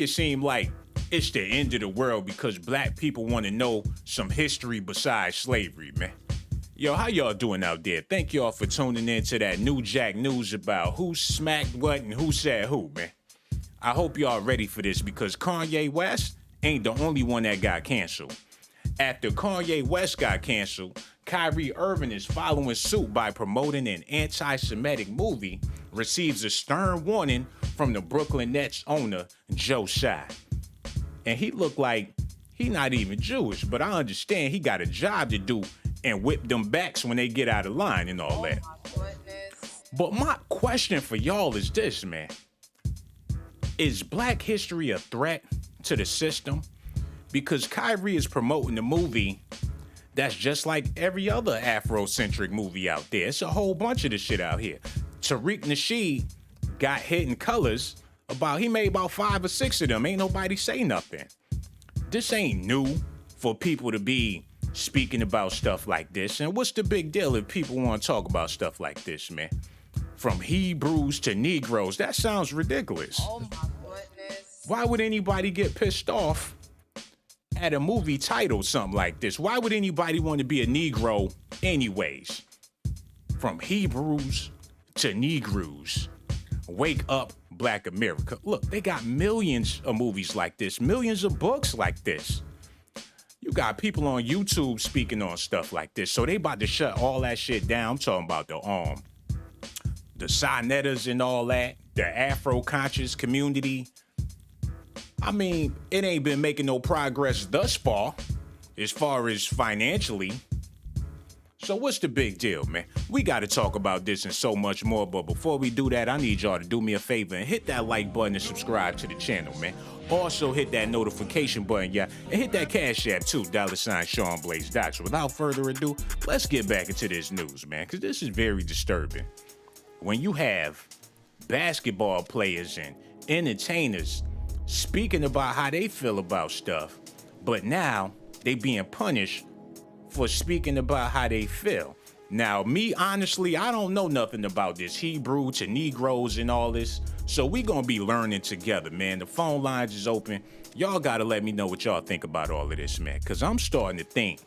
It seemed like it's the end of the world because black people want to know some history besides slavery, man. Yo, how y'all doing out there? Thank y'all for tuning in to that New Jack News about who smacked what and who said who, man. I hope y'all ready for this because Kanye West ain't the only one that got canceled. After Kanye West got canceled, Kyrie Irving is following suit by promoting an anti-Semitic movie, receives a stern warning from the Brooklyn Nets owner, Joe Tsai. And he looked like he not even Jewish, but I understand he got a job to do and whip them backs when they get out of line and all that. But my question for y'all is this, man. Is Black history a threat to the system? Because Kyrie is promoting a movie that's just like every other Afrocentric movie out there. It's a whole bunch of this shit out here. Tariq Nasheed got Hidden Colors he made about 5 or 6 of them. Ain't nobody say nothing. This ain't new for people to be speaking about stuff like this. And what's the big deal if people want to talk about stuff like this, man? From Hebrews to Negroes, that sounds ridiculous. Oh my goodness. Why would anybody get pissed off at a movie title something like this? Why would anybody want to be a Negro anyways? From Hebrews to Negroes. Wake up, Black America. Look, they got millions of movies like this, millions of books like this. You got people on YouTube speaking on stuff like this, so they about to shut all that shit down. I'm talking about the Sinettas and all that, the Afro-conscious community. I mean, it ain't been making no progress thus far as financially. So what's the big deal, man? We got to talk about this and so much more, but before we do that, I need y'all to do me a favor and hit that like button and subscribe to the channel, man. Also hit that notification button, yeah, and hit that Cash App too, $Sean Blaze Doc. So without further ado, let's get back into this news, man, because this is very disturbing. When you have basketball players and entertainers speaking about how they feel about stuff, but now they being punished for speaking about how they feel. Now, me, honestly, I don't know nothing about this Hebrew to Negroes and all this, so we gonna be learning together, man. The phone lines is open. Y'all gotta let me know what y'all think about all of this, man, because I'm starting to think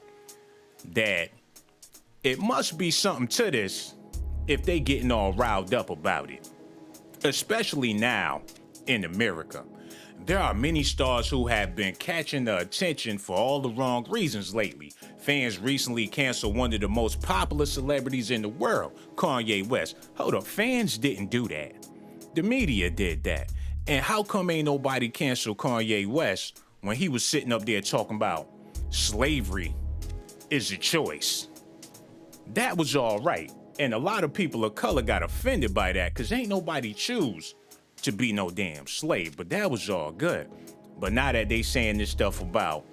that it must be something to this if they getting all riled up about it, especially now in America. There are many stars who have been catching the attention for all the wrong reasons lately. Fans recently canceled one of the most popular celebrities in the world, Kanye West. Hold up, fans didn't do that. The media did that. And how come ain't nobody canceled Kanye West when he was sitting up there talking about slavery is a choice? That was all right. And a lot of people of color got offended by that because ain't nobody choose to be no damn slave, but that was all good. But now that they saying this stuff about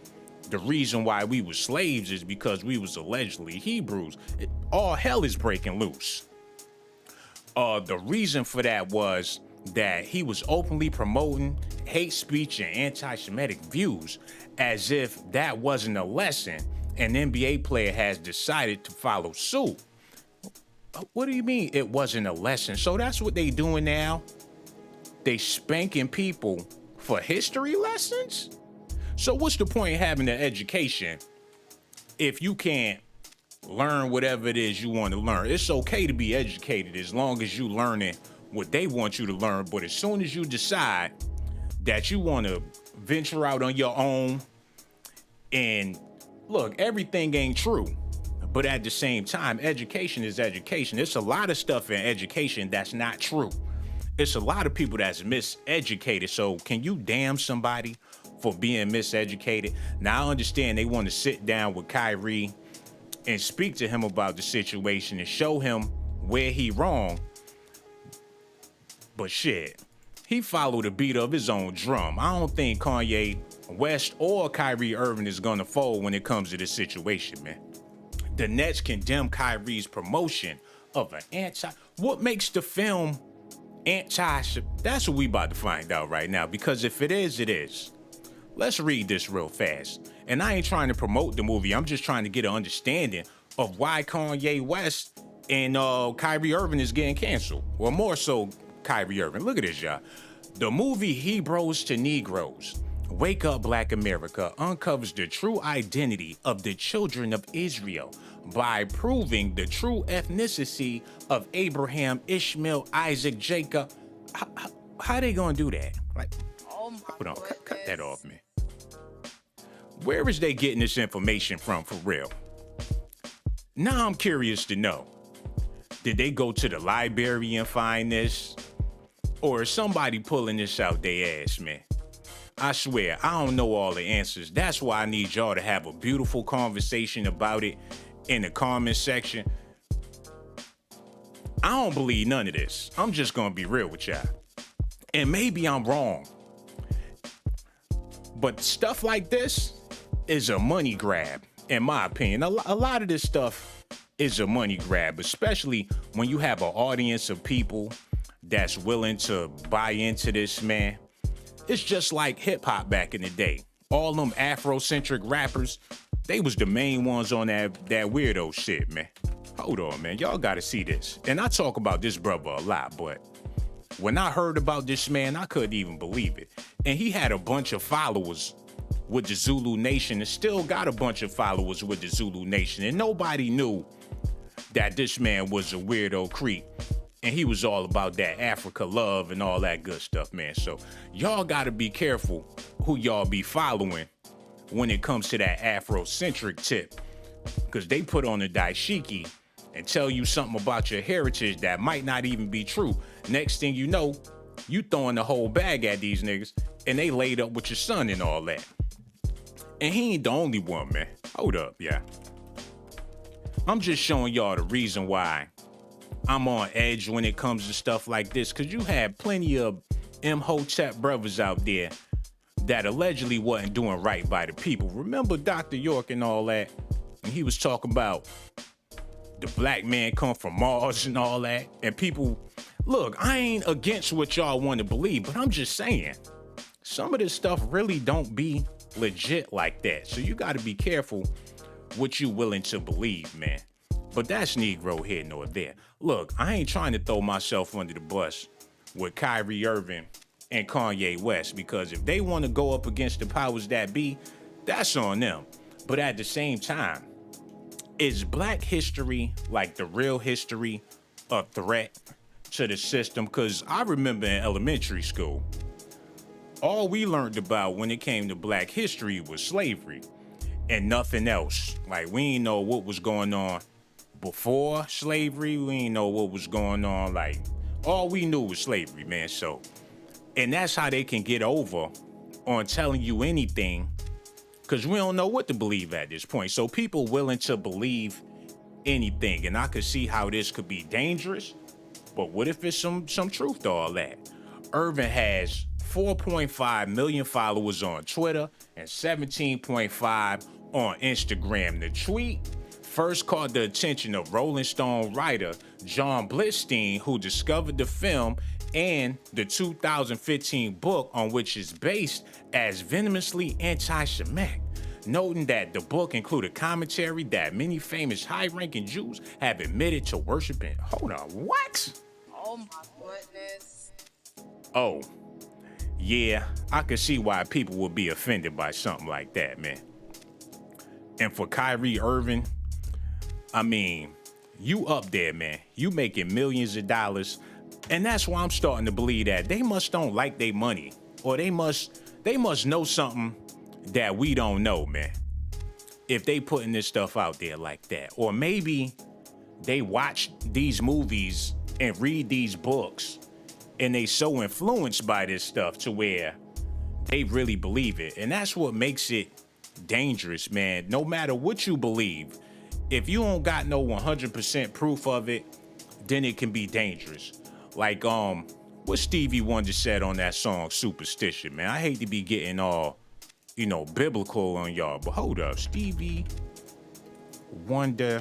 the reason why we were slaves is because we was allegedly Hebrews, all hell is breaking loose. The reason for that was that he was openly promoting hate speech and anti-Semitic views as if that wasn't a lesson. An NBA player has decided to follow suit. What do you mean it wasn't a lesson? So that's what they doing now? They spanking people for history lessons? So what's the point of having an education if you can't learn whatever it is you want to learn? It's okay to be educated as long as you learning what they want you to learn. But as soon as you decide that you want to venture out on your own, and look, everything ain't true. But at the same time, education is education. There's a lot of stuff in education that's not true. It's a lot of people that's miseducated. So can you damn somebody for being miseducated? Now, I understand they want to sit down with Kyrie and speak to him about the situation and show him where he wrong. But shit, he followed the beat of his own drum. I don't think Kanye West or Kyrie Irving is going to fold when it comes to this situation, man. The Nets condemn Kyrie's promotion of an What makes the film that's what we about to find out right now, because if it is, it is. Let's read this real fast. And I ain't trying to promote the movie. I'm just trying to get an understanding of why Kanye West and Kyrie Irving is getting canceled. Well, more so Kyrie Irving. Look at this, y'all. The movie Hebrews to Negroes, Wake Up Black America uncovers the true identity of the children of Israel by proving the true ethnicity of Abraham, Ishmael, Isaac, Jacob. How they gonna do that? Like, Oh my hold on, cut that goodness. off, man. Where is they getting this information from for real? Now I'm curious to know. Did they go to the library and find this? Or is somebody pulling this out their ass, man? I swear, I don't know all the answers. That's why I need y'all to have a beautiful conversation about it in the comment section. I don't believe none of this. I'm just gonna be real with y'all. And maybe I'm wrong. But stuff like this is a money grab, in my opinion. A lot of this stuff is a money grab, especially when you have an audience of people that's willing to buy into this, man. It's just like hip hop back in the day. All them Afrocentric rappers, they was the main ones on that weirdo shit, man. Hold on, man. Y'all gotta see this. And I talk about this brother a lot, but when I heard about this man, I couldn't even believe it. And he had a bunch of followers with the Zulu Nation and still got a bunch of followers with the Zulu Nation. And nobody knew that this man was a weirdo creep. And he was all about that Africa love and all that good stuff, man. So y'all gotta be careful who y'all be following when it comes to that Afrocentric tip. Because they put on a dashiki and tell you something about your heritage that might not even be true. Next thing you know, you throwing the whole bag at these niggas and they laid up with your son and all that. And he ain't the only one, man. Hold up, yeah. I'm just showing y'all the reason why I'm on edge when it comes to stuff like this, because you have plenty of Imhotep brothers out there that allegedly wasn't doing right by the people. Remember Dr. York and all that? And he was talking about the black man come from Mars and all that. And people, look, I ain't against what y'all want to believe, but I'm just saying, some of this stuff really don't be legit like that. So you got to be careful what you willing to believe, man. But that's Negro here nor there. Look, I ain't trying to throw myself under the bus with Kyrie, Irving, and Kanye West, because if they want to go up against the powers that be, that's on them. But at the same time, is black history, like the real history, a threat to the system? Because I remember in elementary school, all we learned about when it came to black history was slavery and nothing else. Like, we ain't know what was going on before slavery. We ain't know what was going on. Like, all we knew was slavery, man. So, and that's how they can get over on telling you anything, because we don't know what to believe at this point. So people willing to believe anything, and I could see how this could be dangerous. But what if it's some truth to all that? Irving has 4.5 million followers on Twitter and 17.5 on Instagram. The tweet first caught the attention of Rolling Stone writer John Blitzstein, who discovered the film and the 2015 book on which it's based as venomously anti-Semitic, noting that the book included commentary that many famous high-ranking Jews have admitted to worshiping. Hold on, what? Oh my goodness. Oh, yeah, I could see why people would be offended by something like that, man. And for Kyrie Irving, I mean, you up there, man. You making millions of dollars. And that's why I'm starting to believe that they must don't like their money. Or they must know something that we don't know, man. If they putting this stuff out there like that. Or maybe they watch these movies and read these books and they so influenced by this stuff to where they really believe it. And that's what makes it dangerous, man. No matter what you believe, if you don't got no 100% proof of it, then it can be dangerous. Like what Stevie Wonder said on that song Superstition, man. I hate to be getting all, biblical on y'all, but hold up. Stevie Wonder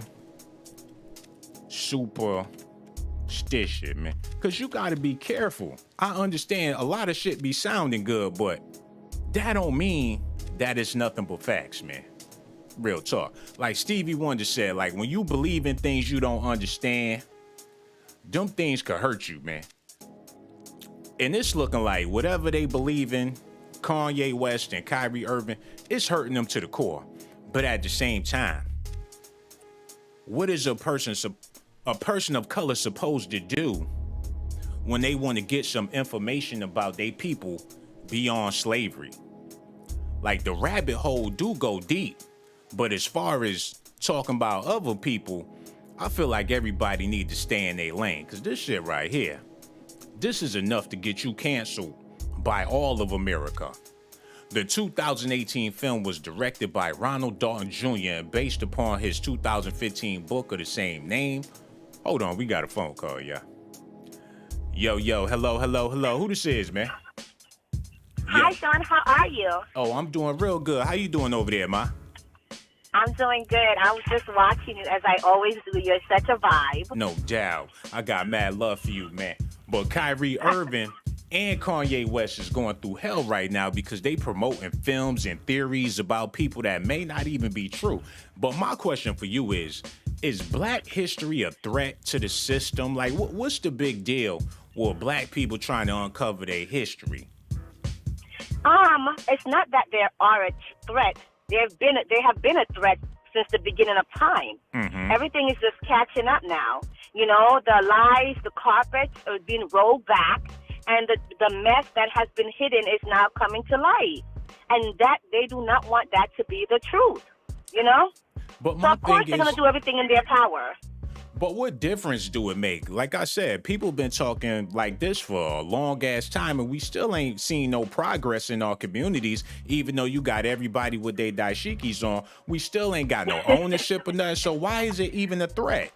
Superstition, man. Because you got to be careful. I understand a lot of shit be sounding good, but that don't mean that it's nothing but facts, man. Real talk. Like Stevie Wonder said, like, when you believe in things you don't understand, them things could hurt you, man. And it's looking like whatever they believe in, Kanye West and Kyrie Irving, it's hurting them to the core. But at the same time, what is a person of color supposed to do when they want to get some information about their people beyond slavery? Like, the rabbit hole do go deep, but as far as talking about other people, I feel like everybody need to stay in their lane, because this shit right here, this is enough to get you canceled by all of America. The 2018 film was directed by Ronald Dalton Jr. and based upon his 2015 book of the same name. Hold on, we got a phone call, yeah. Yo, hello. Who this is, man? Hi, Sean. How are you? Oh, I'm doing real good. How you doing over there, ma? I'm doing good. I was just watching you as I always do. You're such a vibe. No doubt. I got mad love for you, man. But Kyrie Irving and Kanye West is going through hell right now because they promoting films and theories about people that may not even be true. But my question for you is Black history a threat to the system? Like, what's the big deal with Black people trying to uncover their history? It's not that there are a threat. They have been a threat since the beginning of time. Mm-hmm. Everything is just catching up now. You know, the lies, the carpets are being rolled back, and the mess that has been hidden is now coming to light. And that they do not want that to be the truth, you know? But so of course they're going to do everything in their power. But what difference do it make? Like I said, people been talking like this for a long ass time, and we still ain't seen no progress in our communities. Even though you got everybody with their dashikis on, we still ain't got no ownership or nothing. So why is it even a threat?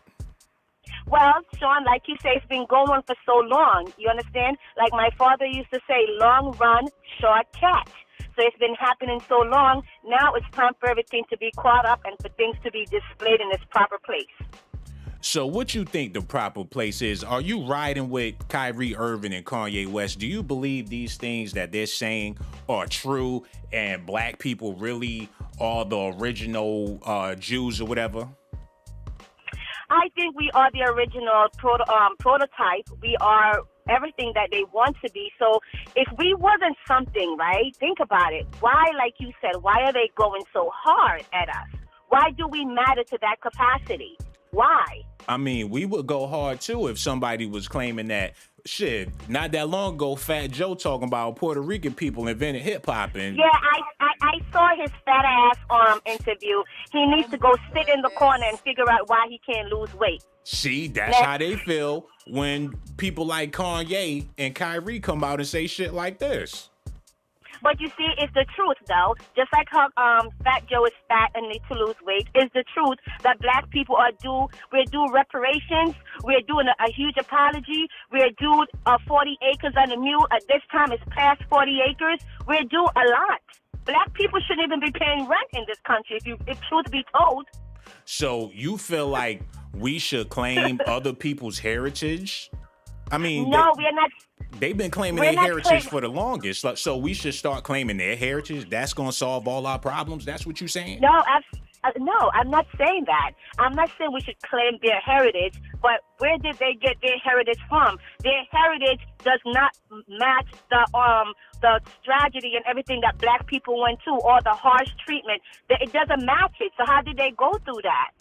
Well, Sean, like you say, it's been going on for so long. You understand? Like my father used to say, long run, short catch. So it's been happening so long. Now it's time for everything to be caught up and for things to be displayed in its proper place. So what you think the proper place is? Are you riding with Kyrie Irving and Kanye West? Do you believe these things that they're saying are true and Black people really are the original Jews or whatever? I think we are the original prototype. We are everything that they want to be. So if we wasn't something, right, think about it. Why, like you said, why are they going so hard at us? Why do we matter to that capacity? Why? I mean, we would go hard too if somebody was claiming that shit. Not that long ago, Fat Joe talking about Puerto Rican people invented hip hop, and yeah, I saw his fat ass interview. He needs to go sit in the corner and figure out why he can't lose weight. See, that's how they feel when people like Kanye and Kyrie come out and say shit like this. But you see, it's the truth, though. Just like how Fat Joe is fat and needs to lose weight, it's the truth that Black people we're due reparations. We're doing a huge apology. We're due 40 acres on a mule. At this time, it's past 40 acres. We're due a lot. Black people shouldn't even be paying rent in this country, if truth be told. So you feel like we should claim other people's heritage? I mean, no, we're not. They've been claiming their heritage for the longest, so we should start claiming their heritage. That's gonna solve all our problems. That's what you're saying? No, no, I'm not saying that. I'm not saying we should claim their heritage, but where did they get their heritage from? Their heritage does not match the tragedy and everything that Black people went through, or the harsh treatment. It doesn't match it. So how did they go through that?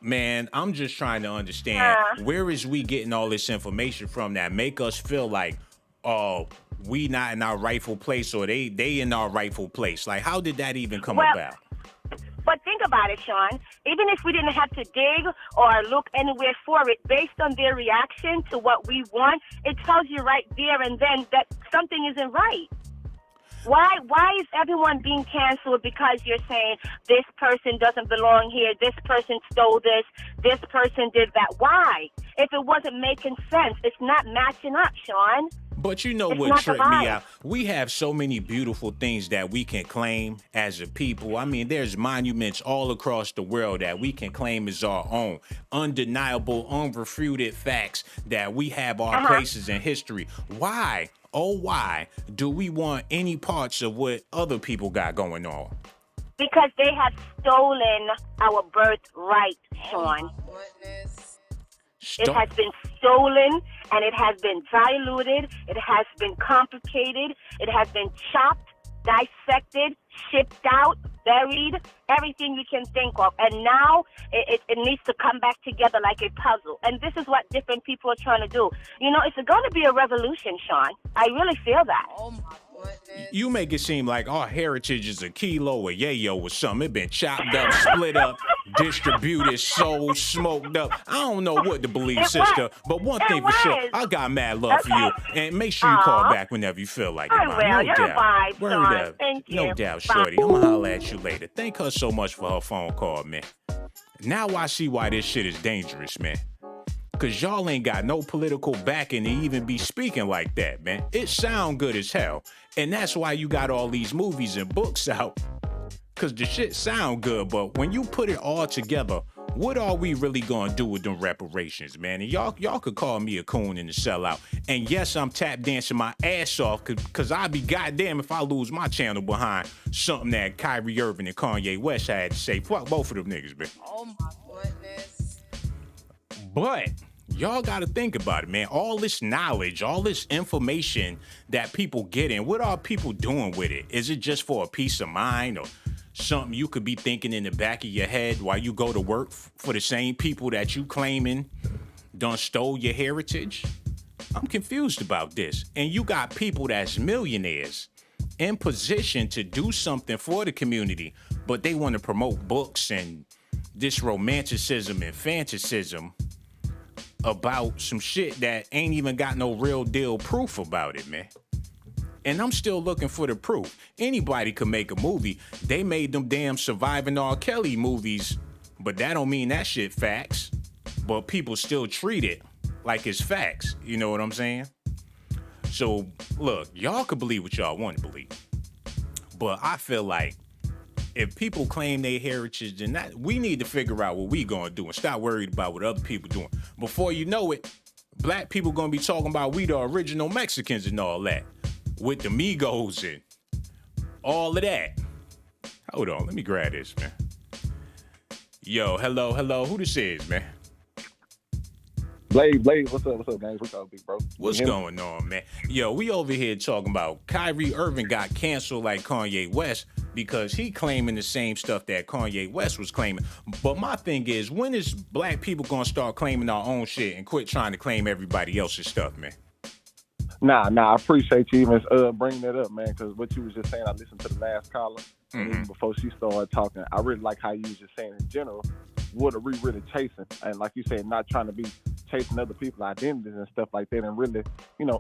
Man, I'm just trying to understand where is we getting all this information from that make us feel like, we not in our rightful place, or they in our rightful place. Like, how did that even come about? But think about it, Sean. Even if we didn't have to dig or look anywhere for it, based on their reaction to what we want, it tells you right there and then that something isn't right. Why is everyone being canceled because you're saying this person doesn't belong here, this person stole this person did that? Why? If it wasn't making sense, it's not matching up, Sean. But you know what tripped me out? We have so many beautiful things that we can claim as a people. I mean, there's monuments all across the world that we can claim as our own. Undeniable, unrefuted facts that we have our places in history. Why? Oh, why do we want any parts of what other people got going on? Because they have stolen our birthright, Sean. It has been stolen, and it has been diluted, it has been complicated, it has been chopped, dissected, shipped out, buried, everything you can think of. And now it needs to come back together like a puzzle. And this is what different people are trying to do. You know, it's going to be a revolution, Sean. I really feel that. Oh my goodness. You make it seem like our heritage is a kilo or yayo or something. It been chopped up, split up, distributed, sold, smoked up. I don't know what to believe, sister. But one thing for sure, I got mad love for you. And make sure you call back whenever you feel like it. I will. No You're doubt. fine, Word Sean. up. Thank you. No doubt, Bye. shorty. I'm going to holler at you later. Thank her so much for her phone call, man. Now I see why this shit is dangerous, man. Because y'all ain't got no political backing to even be speaking like that, man. It sound good as hell. And that's why you got all these movies and books out. Because the shit sound good, but when you put it all together, what are we really gonna do with them reparations, man? And y'all could call me a coon and a sellout. And yes, I'm tap dancing my ass off because I'd be goddamn if I lose my channel behind something that Kyrie Irving and Kanye West had to say. Fuck both of them niggas, man. Oh my goodness. But y'all got to think about it, man. All this knowledge, all this information that people get in, what are people doing with it? Is it just for a peace of mind or something you could be thinking in the back of your head while you go to work for the same people that you claiming done stole your heritage? I'm confused about this. And you got people that's millionaires in position to do something for the community, but they want to promote books and this romanticism and fantasism about some shit that ain't even got no real deal proof about it, man. And I'm still looking for the proof. Anybody could make a movie. They made them damn Surviving R. Kelly movies, but that don't mean that shit facts. But people still treat it like it's facts. You know what I'm saying? So, look, y'all can believe what y'all want to believe. But I feel like if people claim their heritage, then that we need to figure out what we gonna do and stop worried about what other people doing. Before you know it, black people gonna be talking about we the original Mexicans and all that. With the Migos and all of that. Hold on, let me grab this, man. Yo, hello, who this is, man? Blaze, what's up, guys? What's up, big bro? What's going on, man? Yo, we over here talking about Kyrie Irving got canceled like Kanye West because he claiming the same stuff that Kanye West was claiming. But my thing is, when is black people gonna start claiming our own shit and quit trying to claim everybody else's stuff, man? Nah, I appreciate you even bringing that up, man, because what you was just saying, I listened to the last caller, and even before she started talking, I really like how you was just saying in general, what are we really chasing? And like you said, not trying to be chasing other people's identities and stuff like that, and really,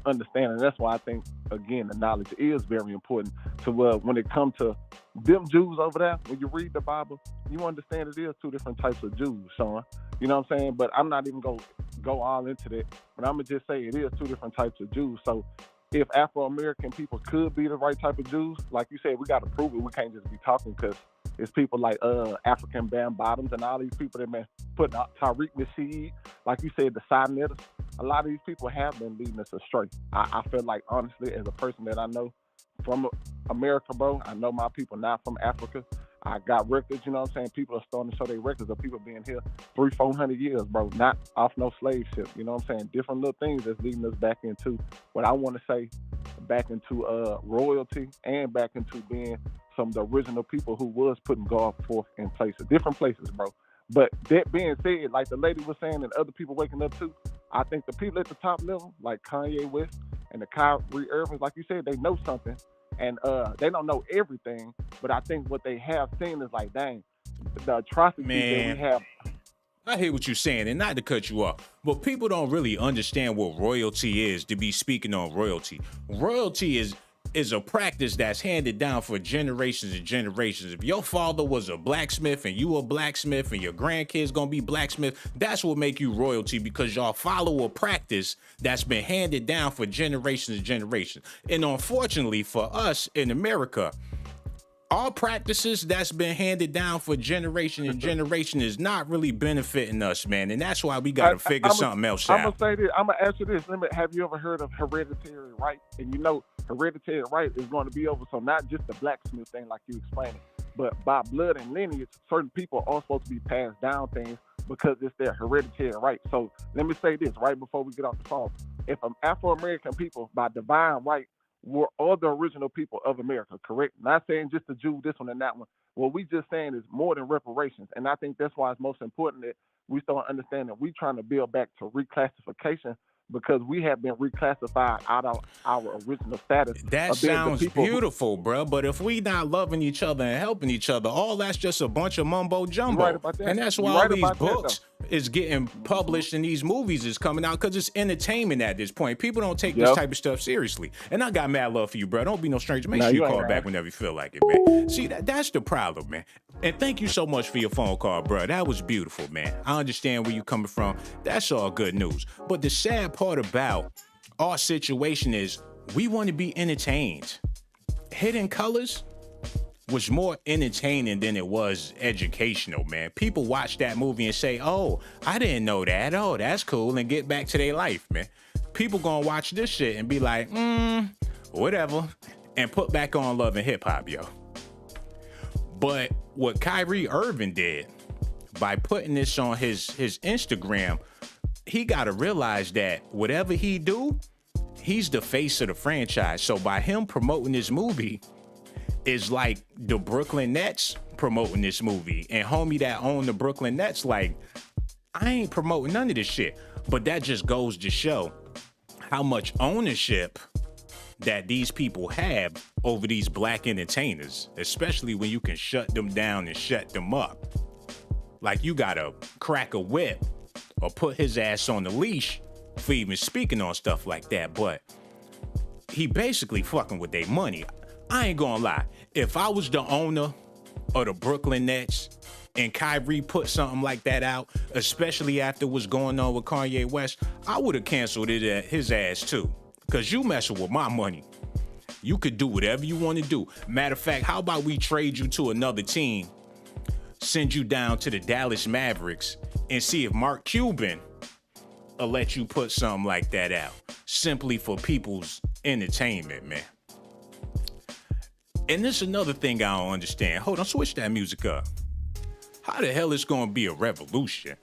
understanding. That's why I think, again, the knowledge is very important to when it comes to them Jews over there. When you read the Bible, you understand it is two different types of Jews, Sean. You know what I'm saying? But I'm not even going to go all into that. But I'm going to just say it is two different types of Jews. So if Afro-American people could be the right type of Jews, like you said, we got to prove it. We can't just be talking because it's people like African Bam Bottoms and all these people that been putting out Tariq Nasheed, like you said, the Sinaiticus. A lot of these people have been leading us astray. I feel like, honestly, as a person that I know from America, bro, I know my people not from Africa. I got records, you know what I'm saying? People are starting to show their records of people being here 300-400 years, bro, not off no slave ship, you know what I'm saying? Different little things that's leading us back into what I want to say, back into royalty and back into being some of the original people who was putting God forth in places, different places, bro. But that being said, like the lady was saying and other people waking up too, I think the people at the top level, like Kanye West and the Kyrie Irving, like you said, they know something. And they don't know everything, but I think what they have seen is like, dang, the atrocities that we have. I hear what you're saying, and not to cut you off, but people don't really understand what royalty is to be speaking on royalty. Royalty is a practice that's handed down for generations and generations. If your father was a blacksmith and you a blacksmith and your grandkids gonna be blacksmith, that's what make you royalty, because y'all follow a practice that's been handed down for generations and generations. And unfortunately for us in America, our practices that's been handed down for generation and generation is not really benefiting us, man. And that's why we got to figure something else out. I'm going to say this. I'm going to ask you this. Have you ever heard of hereditary right? And hereditary right is going to be over. So not just the blacksmith thing like you explained, but by blood and lineage, certain people are supposed to be passed down things because it's their hereditary right. So let me say this right before we get off the phone. if Afro-American people by divine right were all the original people of America, correct? Not saying just the Jew, this one and that one. What we just saying is more than reparations. And I think that's why it's most important that we start understanding we trying to build back to reclassification because we have been reclassified out of our original status. That of being the sounds people beautiful, bro. But if we not loving each other and helping each other, all that's just a bunch of mumbo jumbo. right about that. And that's why You all right these about that, books is getting published and these movies is coming out because it's entertainment at this point. People don't take this Yep. type of stuff seriously. And I got mad love for you, bro. Don't be no stranger. Make No, sure you you ain't call right. back whenever you feel like it, man. See, that's the problem, man. And thank you so much for your phone call, bro. That was beautiful, man. I understand where you're coming from. That's all good news. But the sad part about our situation is we want to be entertained. Hidden Colors was more entertaining than it was educational, man. People watch that movie and say, oh, I didn't know that. Oh, that's cool, and get back to their life, man. People gonna watch this shit and be like, whatever, and put back on Love and Hip Hop, yo. But what Kyrie Irving did by putting this on his Instagram, he gotta realize that whatever he do, he's the face of the franchise. So by him promoting this movie, is like the Brooklyn Nets promoting this movie. And homie that owned the Brooklyn Nets, like, I ain't promoting none of this shit. But that just goes to show how much ownership that these people have over these black entertainers, especially when you can shut them down and shut them up. Like you gotta crack a whip or put his ass on the leash for even speaking on stuff like that. But he basically fucking with their money. I ain't gonna lie. If I was the owner of the Brooklyn Nets and Kyrie put something like that out, especially after what's going on with Kanye West, I would have canceled it at his ass too. Cause you messing with my money. You could do whatever you want to do. Matter of fact, how about we trade you to another team, send you down to the Dallas Mavericks, and see if Mark Cuban will let you put something like that out. Simply for people's entertainment, man. And this is another thing I don't understand. Hold on, switch that music up. How the hell is gonna be a revolution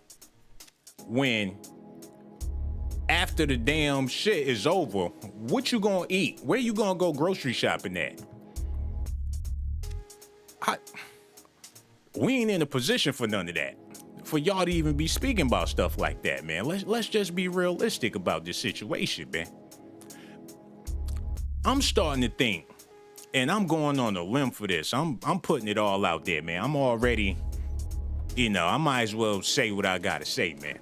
when after the damn shit is over, what you gonna eat? Where you gonna go grocery shopping at? We ain't in a position for none of that. For y'all to even be speaking about stuff like that, man. Let's just be realistic about this situation, man. I'm starting to think, and I'm going on a limb for this. I'm putting it all out there, man. I'm already, I might as well say what I gotta say, man.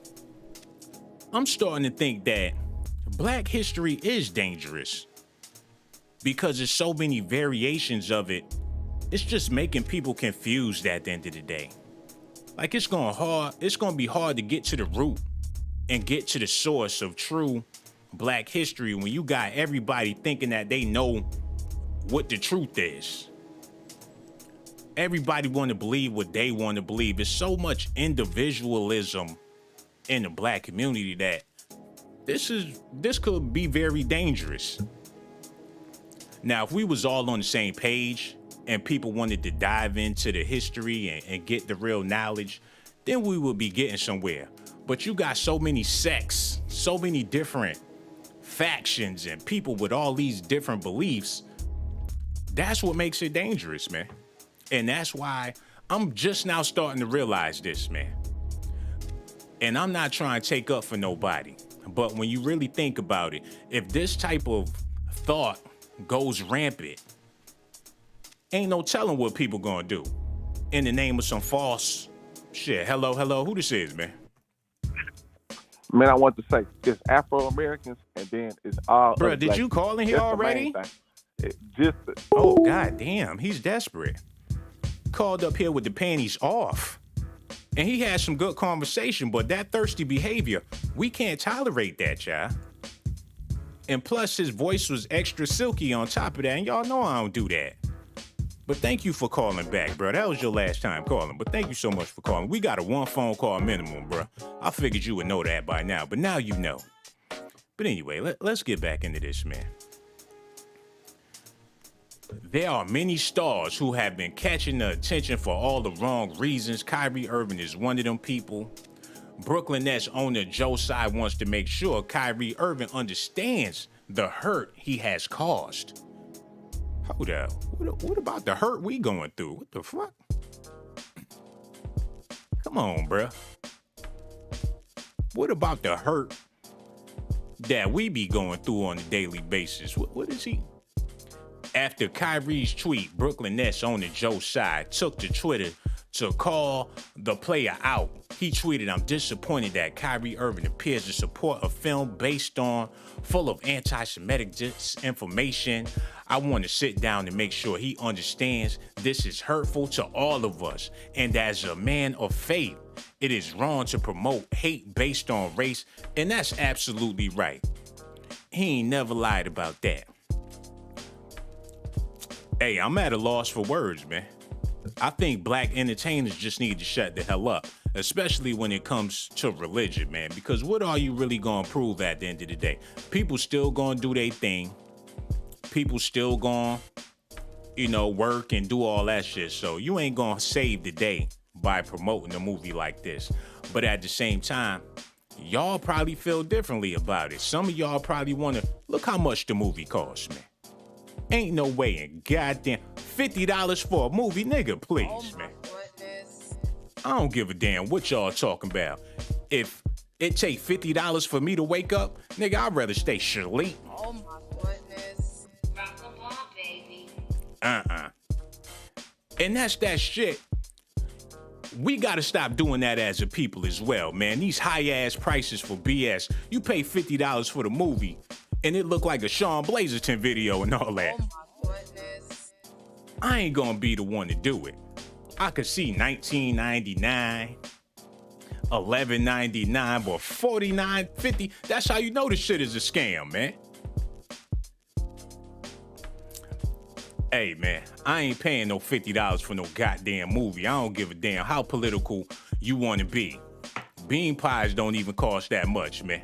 I'm starting to think that Black history is dangerous because there's so many variations of it. It's just making people confused at the end of the day. Like it's gonna be hard to get to the root and get to the source of true Black history when you got everybody thinking that they know what the truth is. Everybody want to believe what they want to believe. There's so much individualism in the Black community that this could be very dangerous. Now, if we was all on the same page and people wanted to dive into the history and get the real knowledge, then we would be getting somewhere. But you got so many sects, so many different factions and people with all these different beliefs. That's what makes it dangerous, man. And that's why I'm just now starting to realize this, man. And I'm not trying to take up for nobody. But when you really think about it, if this type of thought goes rampant, ain't no telling what people gonna do in the name of some false shit. Hello, who this is, man? Man, I want to say it's Afro-Americans and then it's all. Bro, did you call in here already? Oh, god damn, he's desperate. Called up here with the panties off. And he had some good conversation, but that thirsty behavior, we can't tolerate that, y'all. And plus, his voice was extra silky on top of that, and y'all know I don't do that. But thank you for calling back, bro. That was your last time calling, but thank you so much for calling. We got a 1 phone call minimum, bro. I figured you would know that by now, but now you know. But anyway, let's get back into this, man. There are many stars who have been catching the attention for all the wrong reasons. Kyrie Irving is one of them people. Brooklyn Nets owner Joe Tsai wants to make sure Kyrie Irving understands the hurt he has caused. Hold up. What about the hurt we going through? What the fuck? Come on, bruh. What about the hurt that we be going through on a daily basis? What is he? After Kyrie's tweet, Brooklyn Nets owner Joe Tsai took to Twitter to call the player out. He tweeted, "I'm disappointed that Kyrie Irving appears to support a film full of anti-Semitic disinformation. I want to sit down and make sure he understands this is hurtful to all of us. And as a man of faith, it is wrong to promote hate based on race." And that's absolutely right. He ain't never lied about that. Hey, I'm at a loss for words, man. I think black entertainers just need to shut the hell up, especially when it comes to religion, man, because what are you really gonna prove at the end of the day? People still gonna do their thing. People still gonna, work and do all that shit. So you ain't gonna save the day by promoting a movie like this. But at the same time, y'all probably feel differently about it. Some of y'all probably wanna, look how much the movie costs, man. Ain't no way in goddamn $50 for a movie, nigga, please, man. Goodness. I don't give a damn what y'all talking about. If it take $50 for me to wake up, nigga, I'd rather stay asleep. Oh my goodness. Rock a ball, baby. And that's that shit. We gotta stop doing that as a people as well, man. These high-ass prices for BS. You pay $50 for the movie, and it look like a Sean Blazerton video and all that. Oh my goodness. I ain't gonna be the one to do it. I could see $19.99, $11.99, but $49.50. That's how you know this shit is a scam, man. Hey, man, I ain't paying no $50 for no goddamn movie. I don't give a damn how political you want to be. Bean pies don't even cost that much, man.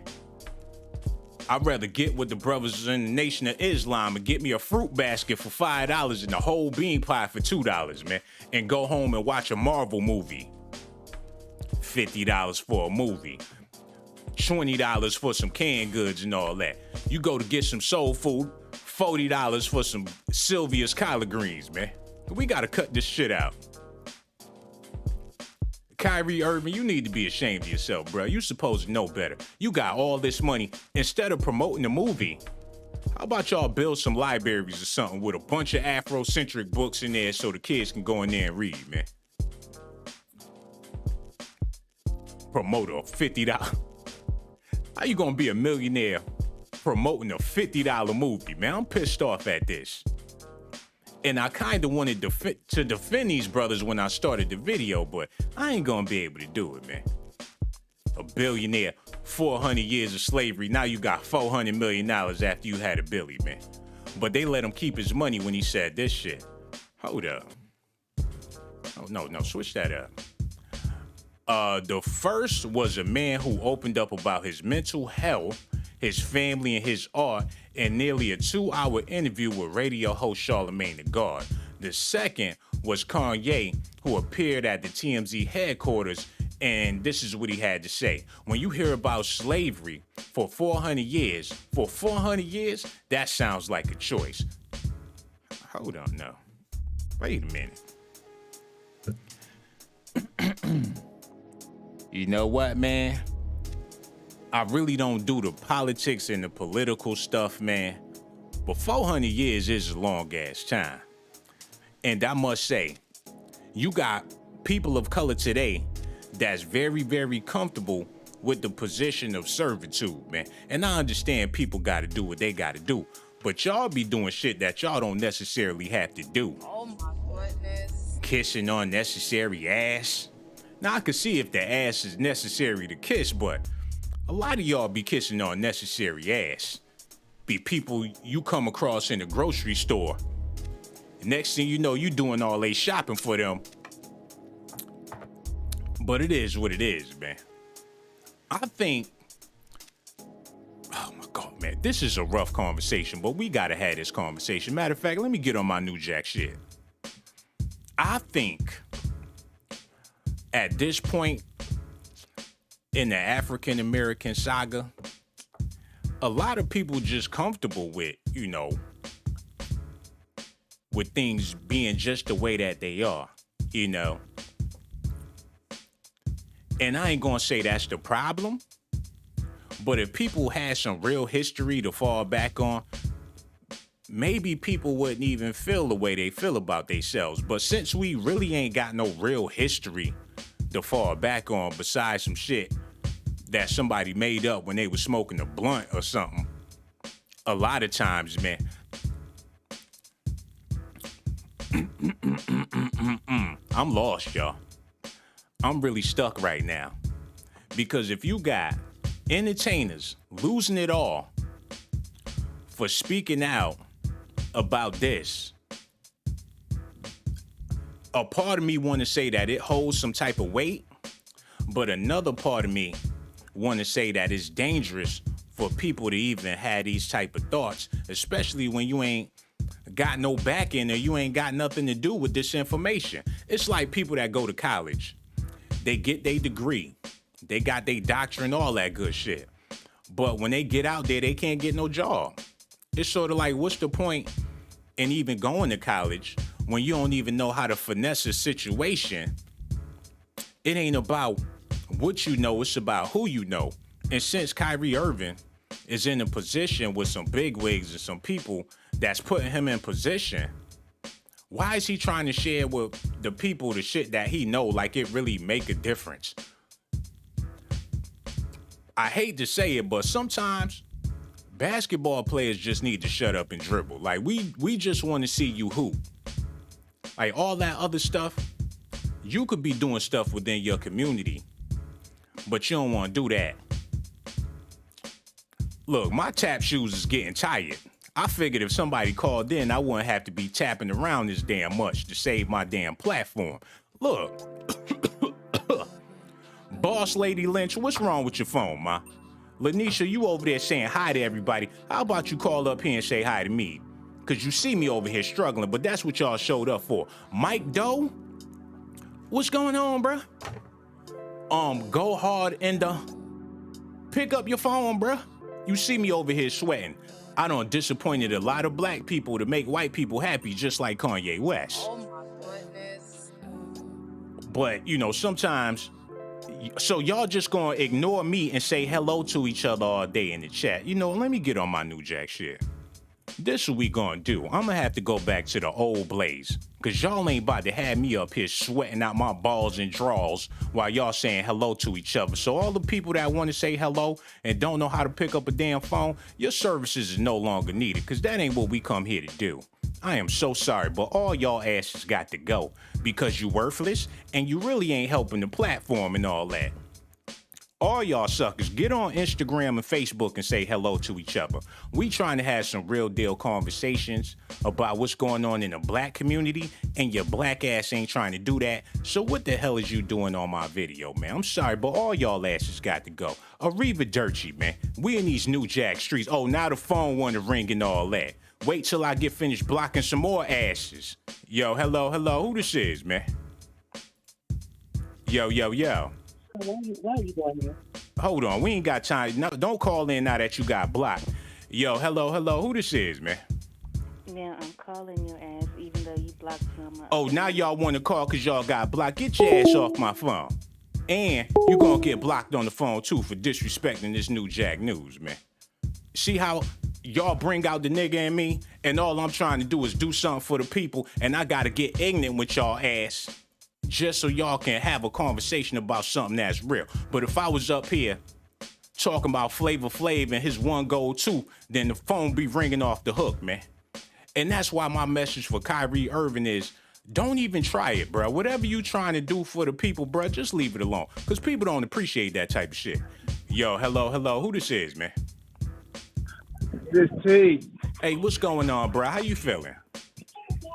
I'd rather get with the brothers in the Nation of Islam and get me a fruit basket for $5 and a whole bean pie for $2, man, and go home and watch a Marvel movie. $50 for a movie. $20 for some canned goods and all that. You go to get some soul food, $40 for some Sylvia's collard greens, man. We gotta cut this shit out. Kyrie Irving, you need to be ashamed of yourself, bro. You supposed to know better. You got all this money. Instead of promoting the movie, how about y'all build some libraries or something with a bunch of Afrocentric books in there so the kids can go in there and read, man? Promote a $50. How you gonna be a millionaire promoting a $50 movie, man? I'm pissed off at this. And I kind of wanted to defend these brothers when I started the video, but I ain't gonna be able to do it, man. A billionaire, 400 years of slavery, now you got $400 million after you had a Billy, man. But they let him keep his money when he said this shit. Hold up. Oh, no, switch that up. The first was a man who opened up about his mental health, his family, and his art in nearly a 2-hour interview with radio host Charlamagne Tha God. The second was Kanye, who appeared at the TMZ headquarters, and this is what he had to say. When you hear about slavery for 400 years, that sounds like a choice. Hold on, no. Wait a minute. You know what, man? I really don't do the politics and the political stuff, man. But 400 years is a long-ass time. And I must say, you got people of color today that's very, very comfortable with the position of servitude, man. And I understand people got to do what they got to do. But y'all be doing shit that y'all don't necessarily have to do. Oh my goodness. Kissing unnecessary ass. Now, I could see if the ass is necessary to kiss, but a lot of y'all be kissing unnecessary ass. Be people you come across in the grocery store. Next thing you know, you doing all they shopping for them. But it is what it is, man. I think, oh my God, man, this is a rough conversation, but we gotta have this conversation. Matter of fact, let me get on my New Jack shit. I think at this point, in the African American saga, a lot of people just comfortable with, with things being just the way that they are, And I ain't gonna say that's the problem, but if people had some real history to fall back on, maybe people wouldn't even feel the way they feel about themselves. But since we really ain't got no real history to fall back on besides some shit that somebody made up when they was smoking a blunt or something, a lot of times, man, I'm lost, y'all. I'm really stuck right now. Because if you got entertainers losing it all for speaking out about this, a part of me want to say that it holds some type of weight, but another part of me want to say that it's dangerous for people to even have these type of thoughts, especially when you ain't got no back end or you ain't got nothing to do with this information. It's like people that go to college. They get their degree. They got their doctorate, all that good shit. But when they get out there, they can't get no job. It's sort of like, what's the point in even going to college when you don't even know how to finesse a situation? It ain't about what you know, it's about who you know. And since Kyrie Irving is in a position with some bigwigs and some people that's putting him in position, why is he trying to share with the people the shit that he know like it really make a difference? I hate to say it, but sometimes basketball players just need to shut up and dribble. Like, we just want to see you hoop. Like, all that other stuff, you could be doing stuff within your community, but you don't want to do that. Look, my tap shoes is getting tired. I figured if somebody called in, I wouldn't have to be tapping around this damn much to save my damn platform. Look, Boss Lady Lynch, what's wrong with your phone, ma? Lanisha, you over there saying hi to everybody. How about you call up here and say hi to me? Because you see me over here struggling, but that's what y'all showed up for. Mike Doe? What's going on, bruh? Go hard and pick up your phone, bruh. You see me over here sweating. I done disappointed a lot of black people to make white people happy, just like Kanye West. Oh my goodness. But, sometimes, so y'all just gonna ignore me and say hello to each other all day in the chat. Let me get on my new jack shit. This what we gonna do. I'm gonna have to go back to the old blaze, because y'all ain't about to have me up here sweating out my balls and draws while y'all saying hello to each other. So all the people that want to say hello and don't know how to pick up a damn phone, your services is no longer needed, because that ain't what we come here to do. I am so sorry, but all y'all asses got to go, because you worthless and you really ain't helping the platform and all that. All y'all suckers, get on Instagram and Facebook and say hello to each other. We trying to have some real deal conversations about what's going on in the black community, and your black ass ain't trying to do that. So what the hell is you doing on my video, man? I'm sorry, but all y'all asses got to go. Arrivederci, man. We in these New Jack streets. Oh, now the phone wanna ring and all that. Wait till I get finished blocking some more asses. Yo, hello. Who this is, man? Yo. Why are you going here? Hold on, we ain't got time. No, don't call in now that you got blocked. Yo, hello. Who this is, man? Now I'm calling your ass even though you blocked me on my... Oh, now y'all want to call because y'all got blocked. Get your ass off my phone. And you gonna get blocked on the phone, too, for disrespecting this New Jack News, man. See how y'all bring out the nigga in me, and all I'm trying to do is do something for the people, and I gotta get ignorant with y'all ass just so y'all can have a conversation about something that's real. But if I was up here talking about Flavor Flav and his one goal too, then the phone be ringing off the hook, man. And that's why my message for Kyrie Irving is, don't even try it, bro. Whatever you trying to do for the people, bro, just leave it alone. Because people don't appreciate that type of shit. Yo, hello. Who this is, man? This T. Hey, what's going on, bro? How you feeling?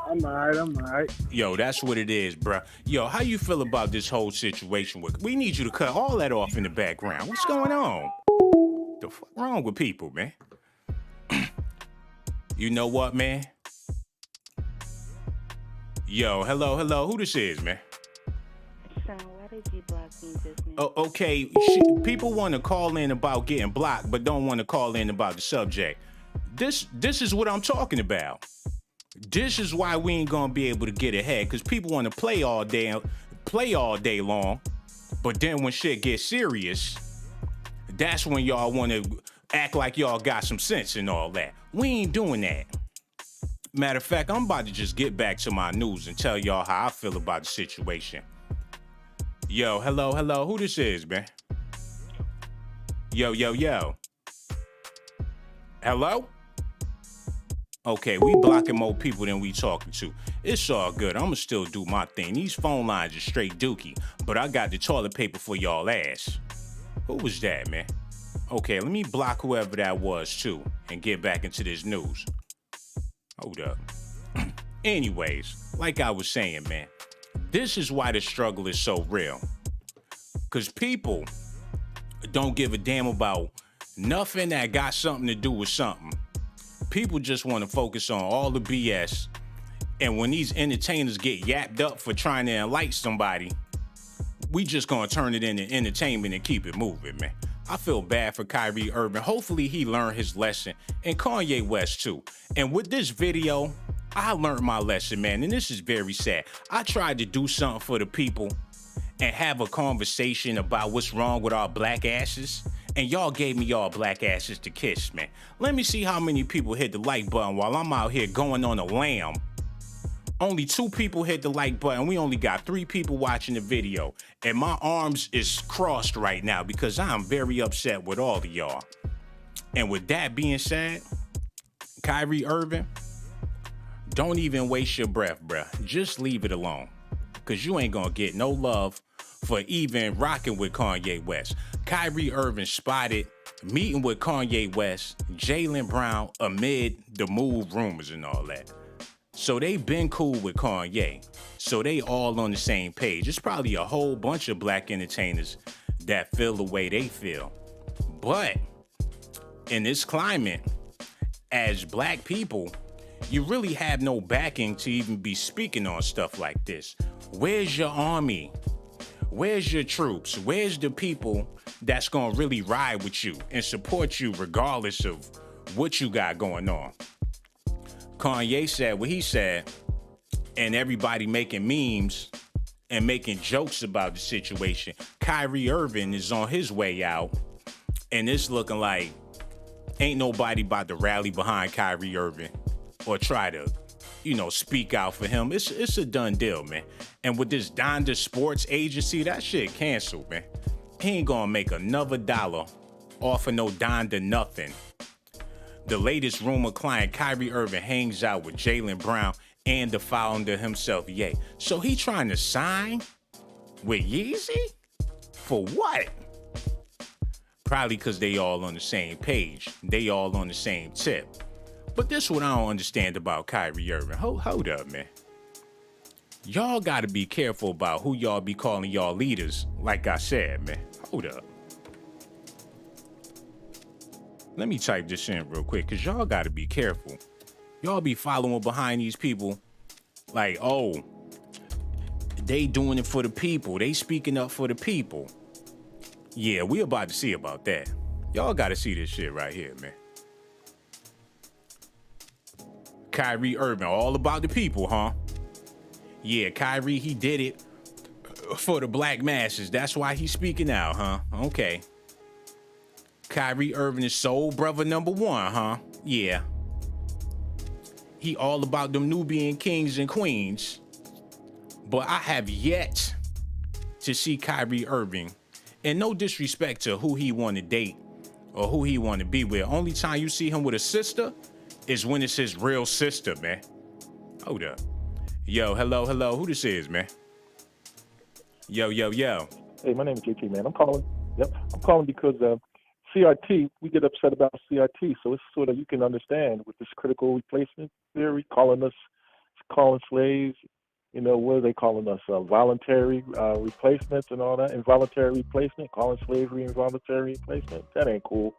I'm all right. Yo, that's what it is, bro. Yo, how you feel about this whole situation? We need you to cut all that off in the background. What's going on? The fuck wrong with people, man? You know what, man? Yo, hello. Who this is, man? Son, why Why did you block me just now? Oh, okay, people want to call in about getting blocked, but don't want to call in about the subject. This is what I'm talking about. This is why we ain't gonna be able to get ahead, because people want to play all day long, but then when shit gets serious, that's when y'all want to act like y'all got some sense and all that. We ain't doing that. Matter of fact, I'm about to just get back to my news and tell y'all how I feel about the situation. Yo, hello, who this is, man? Yo. Hello? Okay, we blocking more people than we talking to. It's all good. I'ma still do my thing. These phone lines are straight dookie, but I got the toilet paper for y'all ass. Who was that, man? Okay, let me block whoever that was, too, and get back into this news. Hold up. Anyways, like I was saying, man, this is why the struggle is so real. Because people don't give a damn about nothing that got something to do with something. People just want to focus on all the BS. And when these entertainers get yapped up for trying to enlighten somebody, we just gonna turn it into entertainment and keep it moving, man. I feel bad for Kyrie Irving. Hopefully he learned his lesson. And Kanye West too. And with this video, I learned my lesson, man. And this is very sad. I tried to do something for the people and have a conversation about what's wrong with our black asses. And y'all gave me y'all black asses to kiss, man. Let me see how many people hit the like button while I'm out here going on a lamb. Only 2 people hit the like button. We only got 3 people watching the video. And my arms is crossed right now because I'm very upset with all of y'all. And with that being said, Kyrie Irving, don't even waste your breath, bruh. Just leave it alone. Because you ain't gonna get no love for even rocking with Kanye West. Kyrie Irving spotted meeting with Kanye West, Jaylen Brown amid the move rumors and all that. So they been cool with Kanye. So they all on the same page. It's probably a whole bunch of black entertainers that feel the way they feel. But in this climate, as black people, you really have no backing to even be speaking on stuff like this. Where's your army? Where's your troops? Where's the people that's gonna really ride with you and support you regardless of what you got going on? Kanye said what he said, and everybody making memes and making jokes about the situation. Kyrie Irving is on his way out, and it's looking like ain't nobody about to rally behind Kyrie Irving or try to, speak out for him. It's a done deal, man. And with this Donda Sports Agency, that shit canceled, man. He ain't gonna make another dollar off of no Donda nothing. The latest rumor client, Kyrie Irving, hangs out with Jaylen Brown and the founder himself, Ye. So he trying to sign with Yeezy? For what? Probably because they all on the same page. They all on the same tip. But this what I don't understand about Kyrie Irving. Hold up, man. Y'all gotta be careful about who y'all be calling y'all leaders, like I said, man. Hold up. Let me type this in real quick, because y'all got to be careful. Y'all be following behind these people like, oh, they doing it for the people. They speaking up for the people. Yeah, we about to see about that. Y'all got to see this shit right here, man. Kyrie Irving, all about the people, huh? Yeah, Kyrie, he did it for the black masses. That's why he's speaking out, huh? Okay. Kyrie Irving is soul brother number 1, huh? Yeah. He all about them Nubian kings and queens. But I have yet to see Kyrie Irving, and no disrespect to who he want to date or who he want to be with. Only time you see him with a sister is when it's his real sister, man. Hold up. Yo, hello. Who this is, man? Yo. Hey, my name is JT, man. I'm calling. Yep. I'm calling because CRT, we get upset about CRT, so it's sort of, you can understand with this critical replacement theory, calling slaves, what are they calling us? Voluntary replacements and all that, involuntary replacement, calling slavery involuntary replacement. That ain't cool.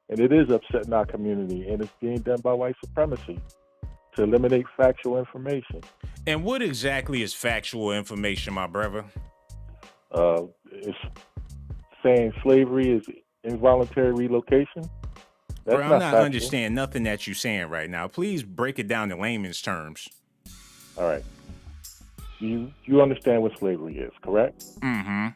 And it is upsetting our community, and it's being done by white supremacy to eliminate factual information. And what exactly is factual information, my brother? It's saying slavery is involuntary relocation. That's Bro, I'm not factual. understanding nothing that you're saying right now. Please break it down in layman's terms. All right. You understand what slavery is, correct? Mm-hmm.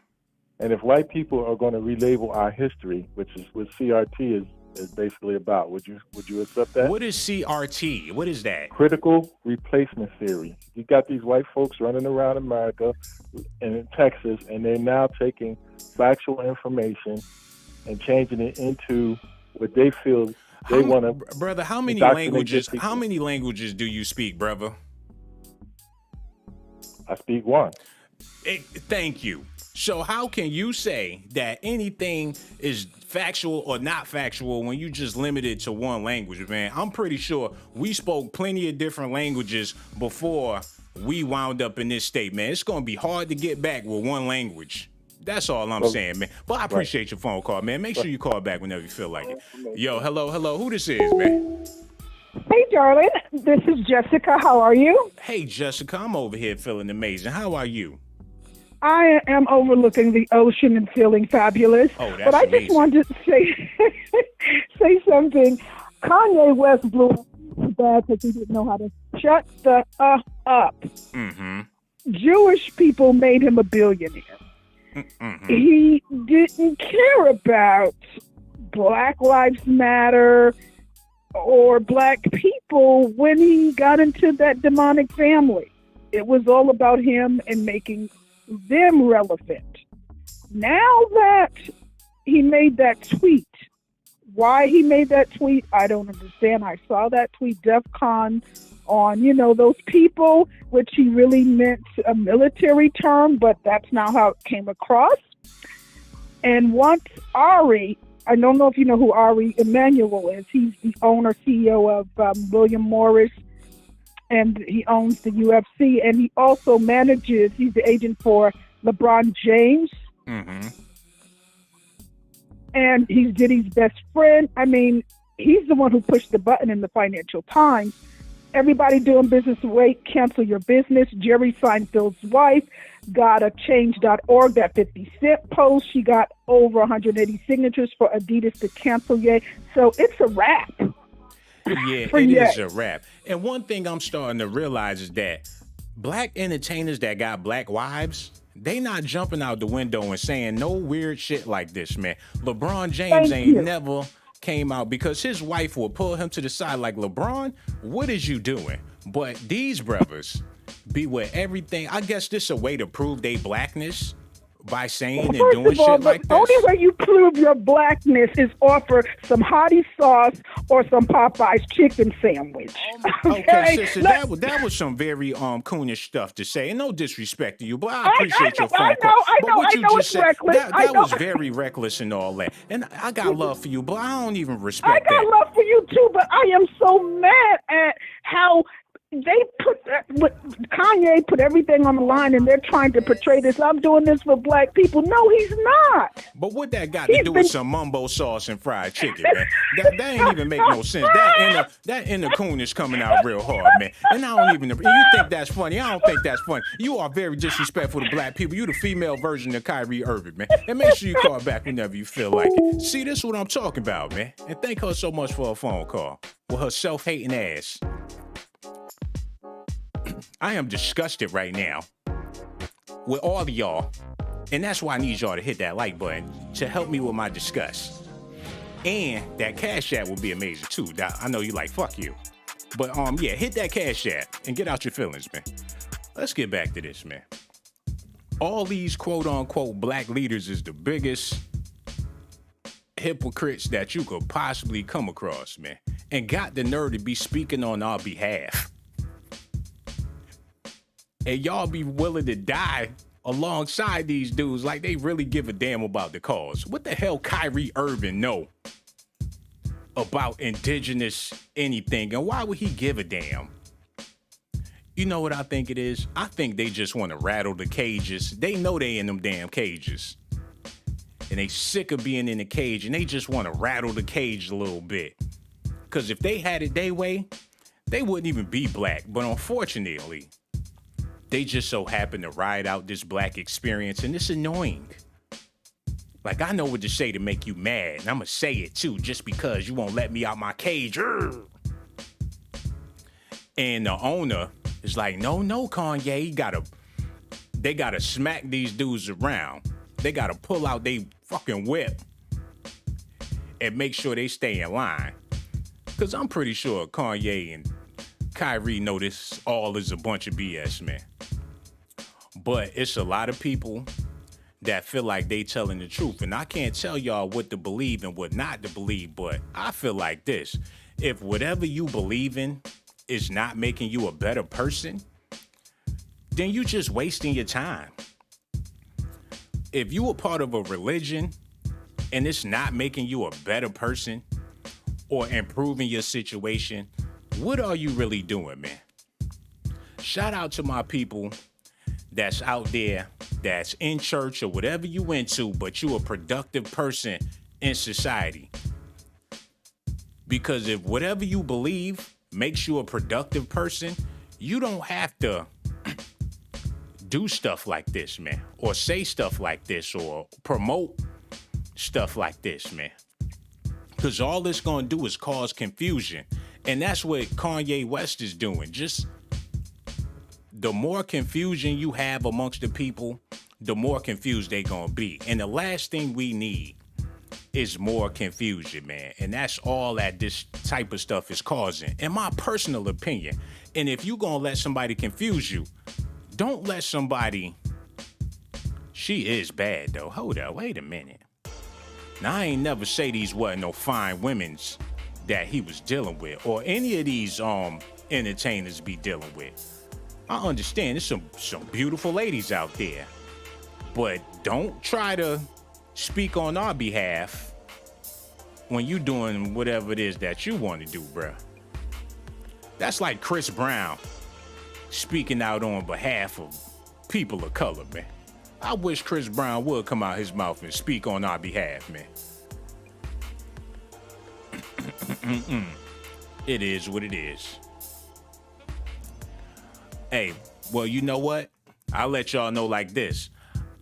And if white people are going to relabel our history, which is what CRT is basically about, would you accept that? What is CRT? What is that? Critical replacement theory. You got these white folks running around America and in Texas, and they're now taking factual information and changing it into what they feel they want to. Brother, how many languages? How many languages do you speak, brother? I speak one. Thank you. So how can you say that anything is factual or not factual when you just limit it to one language, man? I'm pretty sure we spoke plenty of different languages before we wound up in this state, man. It's going to be hard to get back with one language. That's all I'm saying, man. But I appreciate your phone call, man. Make sure you call back whenever you feel like it. Yo, hello. Who this is, man? Hey, darling. This is Jessica. How are you? Hey, Jessica. I'm over here feeling amazing. How are you? I am overlooking the ocean and feeling fabulous. Oh, that's but I amazing. just wanted to say something. Kanye West blew bad because he didn't know how to shut the up. Mm-hmm. Jewish people made him a billionaire. Mm-hmm. He didn't care about Black Lives Matter or black people when he got into that demonic family. It was all about him and making them relevant. Now that he made that tweet, why he made that tweet, I don't understand. I saw that tweet, DEFCON, on, those people, which he really meant a military term, but that's not how it came across. And once Ari, I don't know if you know who Ari Emanuel is. He's the owner, CEO of William Morris, and he owns the UFC, and he also he's the agent for LeBron James. Mm-hmm. And he's Diddy's best friend. I mean, he's the one who pushed the button in the Financial Times. Everybody doing business, wait, cancel your business. Jerry Seinfeld's wife got a change.org, that 50 Cent post. She got over 180 signatures for Adidas to cancel Ye. So it's a wrap. Yeah, it is a wrap. And one thing I'm starting to realize is that black entertainers that got black wives, they not jumping out the window and saying no weird shit like this, man. LeBron James never came out because his wife would pull him to the side like, LeBron, what is you doing? But these brothers be with everything. I guess this a way to prove they blackness by saying and doing shit like this. The only way you prove your blackness is offer some hottie sauce or some Popeye's chicken sandwich. Okay, sister, that was some very coonish stuff to say, and no disrespect to you, but I appreciate your phone call. But what you just said, that was very reckless and all that. And I got love for you, but I don't even respect that. I got love for you too, but I am so mad at how they Kanye put everything on the line, and they're trying to portray this. I'm doing this for black people. No, he's not. But what that got to do with some mumbo sauce and fried chicken, man? That ain't even make no sense. That inner coon is coming out real hard, man. And I don't even. And you think that's funny? I don't think that's funny. You are very disrespectful to black people. You the female version of Kyrie Irving, man. And make sure you call back whenever you feel like it. See, this is what I'm talking about, man. And thank her so much for her phone call with her self-hating ass. I am disgusted right now with all of y'all, and that's why I need y'all to hit that like button to help me with my disgust. And that Cash App will be amazing too. I know you like, fuck you. But yeah, hit that Cash App and get out your feelings, man. Let's get back to this, man. All these quote unquote black leaders is the biggest hypocrites that you could possibly come across, man. And got the nerve to be speaking on our behalf. And y'all be willing to die alongside these dudes like they really give a damn about the cause. What the hell Kyrie Irving know about indigenous anything? And why would he give a damn? You know what I think it is? I think they just want to rattle the cages. They know they in them damn cages. And they sick of being in the cage, and they just want to rattle the cage a little bit. Because if they had it their way, they wouldn't even be black. But unfortunately, They just so happen to ride out this black experience, and it's annoying. Like, I know what to say to make you mad, and I'm gonna say it too, just because you won't let me out my cage. Urgh. And the owner is like, no, Kanye, they gotta smack these dudes around. They gotta pull out they fucking whip and make sure they stay in line. Cause I'm pretty sure Kanye and Kyrie know this all is a bunch of BS, man. But it's a lot of people that feel like they telling the truth. And I can't tell y'all what to believe and what not to believe, but I feel like this. If whatever you believe in is not making you a better person, then you just wasting your time. If you a part of a religion and it's not making you a better person or improving your situation, what are you really doing, man? Shout out to my people that's out there, that's in church or whatever you into, but you a productive person in society. Because if whatever you believe makes you a productive person, you don't have to do stuff like this, man, or say stuff like this, or promote stuff like this, man. Because all it's going to do is cause confusion. And that's what Kanye West is doing. Just the more confusion you have amongst the people, the more confused they going to be. And the last thing we need is more confusion, man. And that's all that this type of stuff is causing, in my personal opinion. And if you going to let somebody confuse you, don't let somebody... She is bad, though. Hold up. Wait a minute. Now, I ain't never say these wasn't no fine women's that he was dealing with, or any of these entertainers be dealing with. I understand there's some beautiful ladies out there, but don't try to speak on our behalf when you doing whatever it is that you want to do, bruh. That's like Chris Brown speaking out on behalf of people of color, man. I wish Chris Brown would come out his mouth and speak on our behalf, man. It is what it is. Hey, well, you know what? I'll let y'all know like this.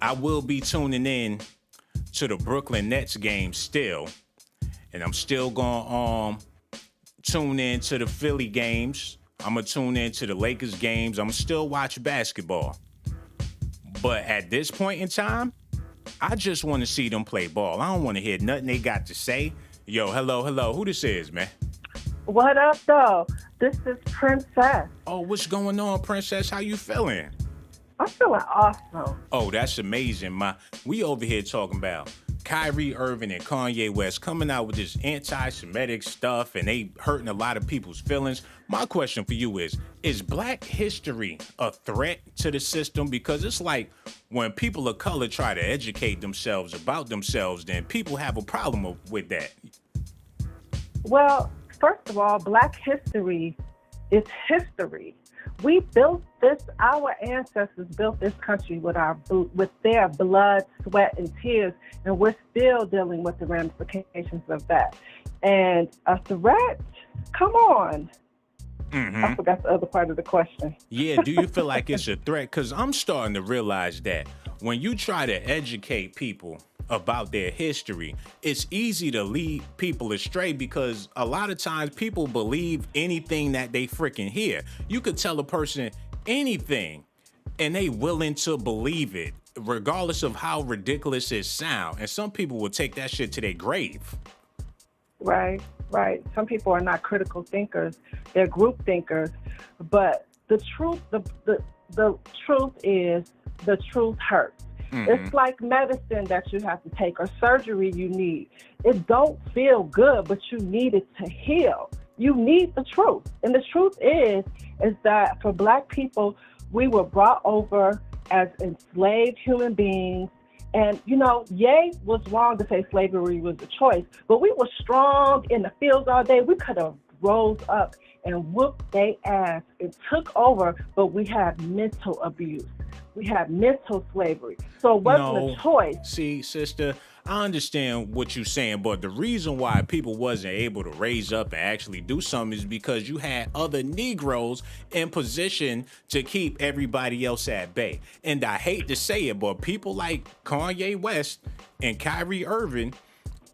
I will be tuning in to the Brooklyn Nets game still. And I'm still going to tune in to the Philly games. I'm going to tune in to the Lakers games. I'm still watch basketball. But at this point in time, I just want to see them play ball. I don't want to hear nothing they got to say. Yo, hello. Who this is, man? What up, though? This is Princess. Oh, what's going on, Princess? How you feeling? I'm feeling awesome. Oh, that's amazing. We over here talking about Kyrie, Irving, and Kanye West coming out with this anti-Semitic stuff, and they hurting a lot of people's feelings. My question for you is Black history a threat to the system? Because it's like when people of color try to educate themselves about themselves, then people have a problem with that. Well, first of all, Black history is history. We built this, our ancestors built this country with their blood, sweat, and tears, and we're still dealing with the ramifications of that. And a threat? Come on. Mm-hmm. I forgot the other part of the question. Yeah, do you feel like it's a threat? Because I'm starting to realize that when you try to educate people about their history, it's easy to lead people astray because a lot of times people believe anything that they freaking hear. You could tell a person anything and they willing to believe it, regardless of how ridiculous it sounds. And some people will take that shit to their grave. Right. Some people are not critical thinkers. They're group thinkers. But the truth, the truth is, the truth hurts. Mm-hmm. It's like medicine that you have to take or surgery you need. It don't feel good, but you need it to heal. You need the truth. And the truth is that for Black people, we were brought over as enslaved human beings. And, Ye was wrong to say slavery was a choice, but we were strong in the fields all day. We could have rose up and whooped their ass and took over, but we had mental abuse. We had mental slavery. So it wasn't a choice. See, sister, I understand what you're saying, but the reason why people wasn't able to raise up and actually do something is because you had other Negroes in position to keep everybody else at bay. And I hate to say it, but people like Kanye West and Kyrie Irving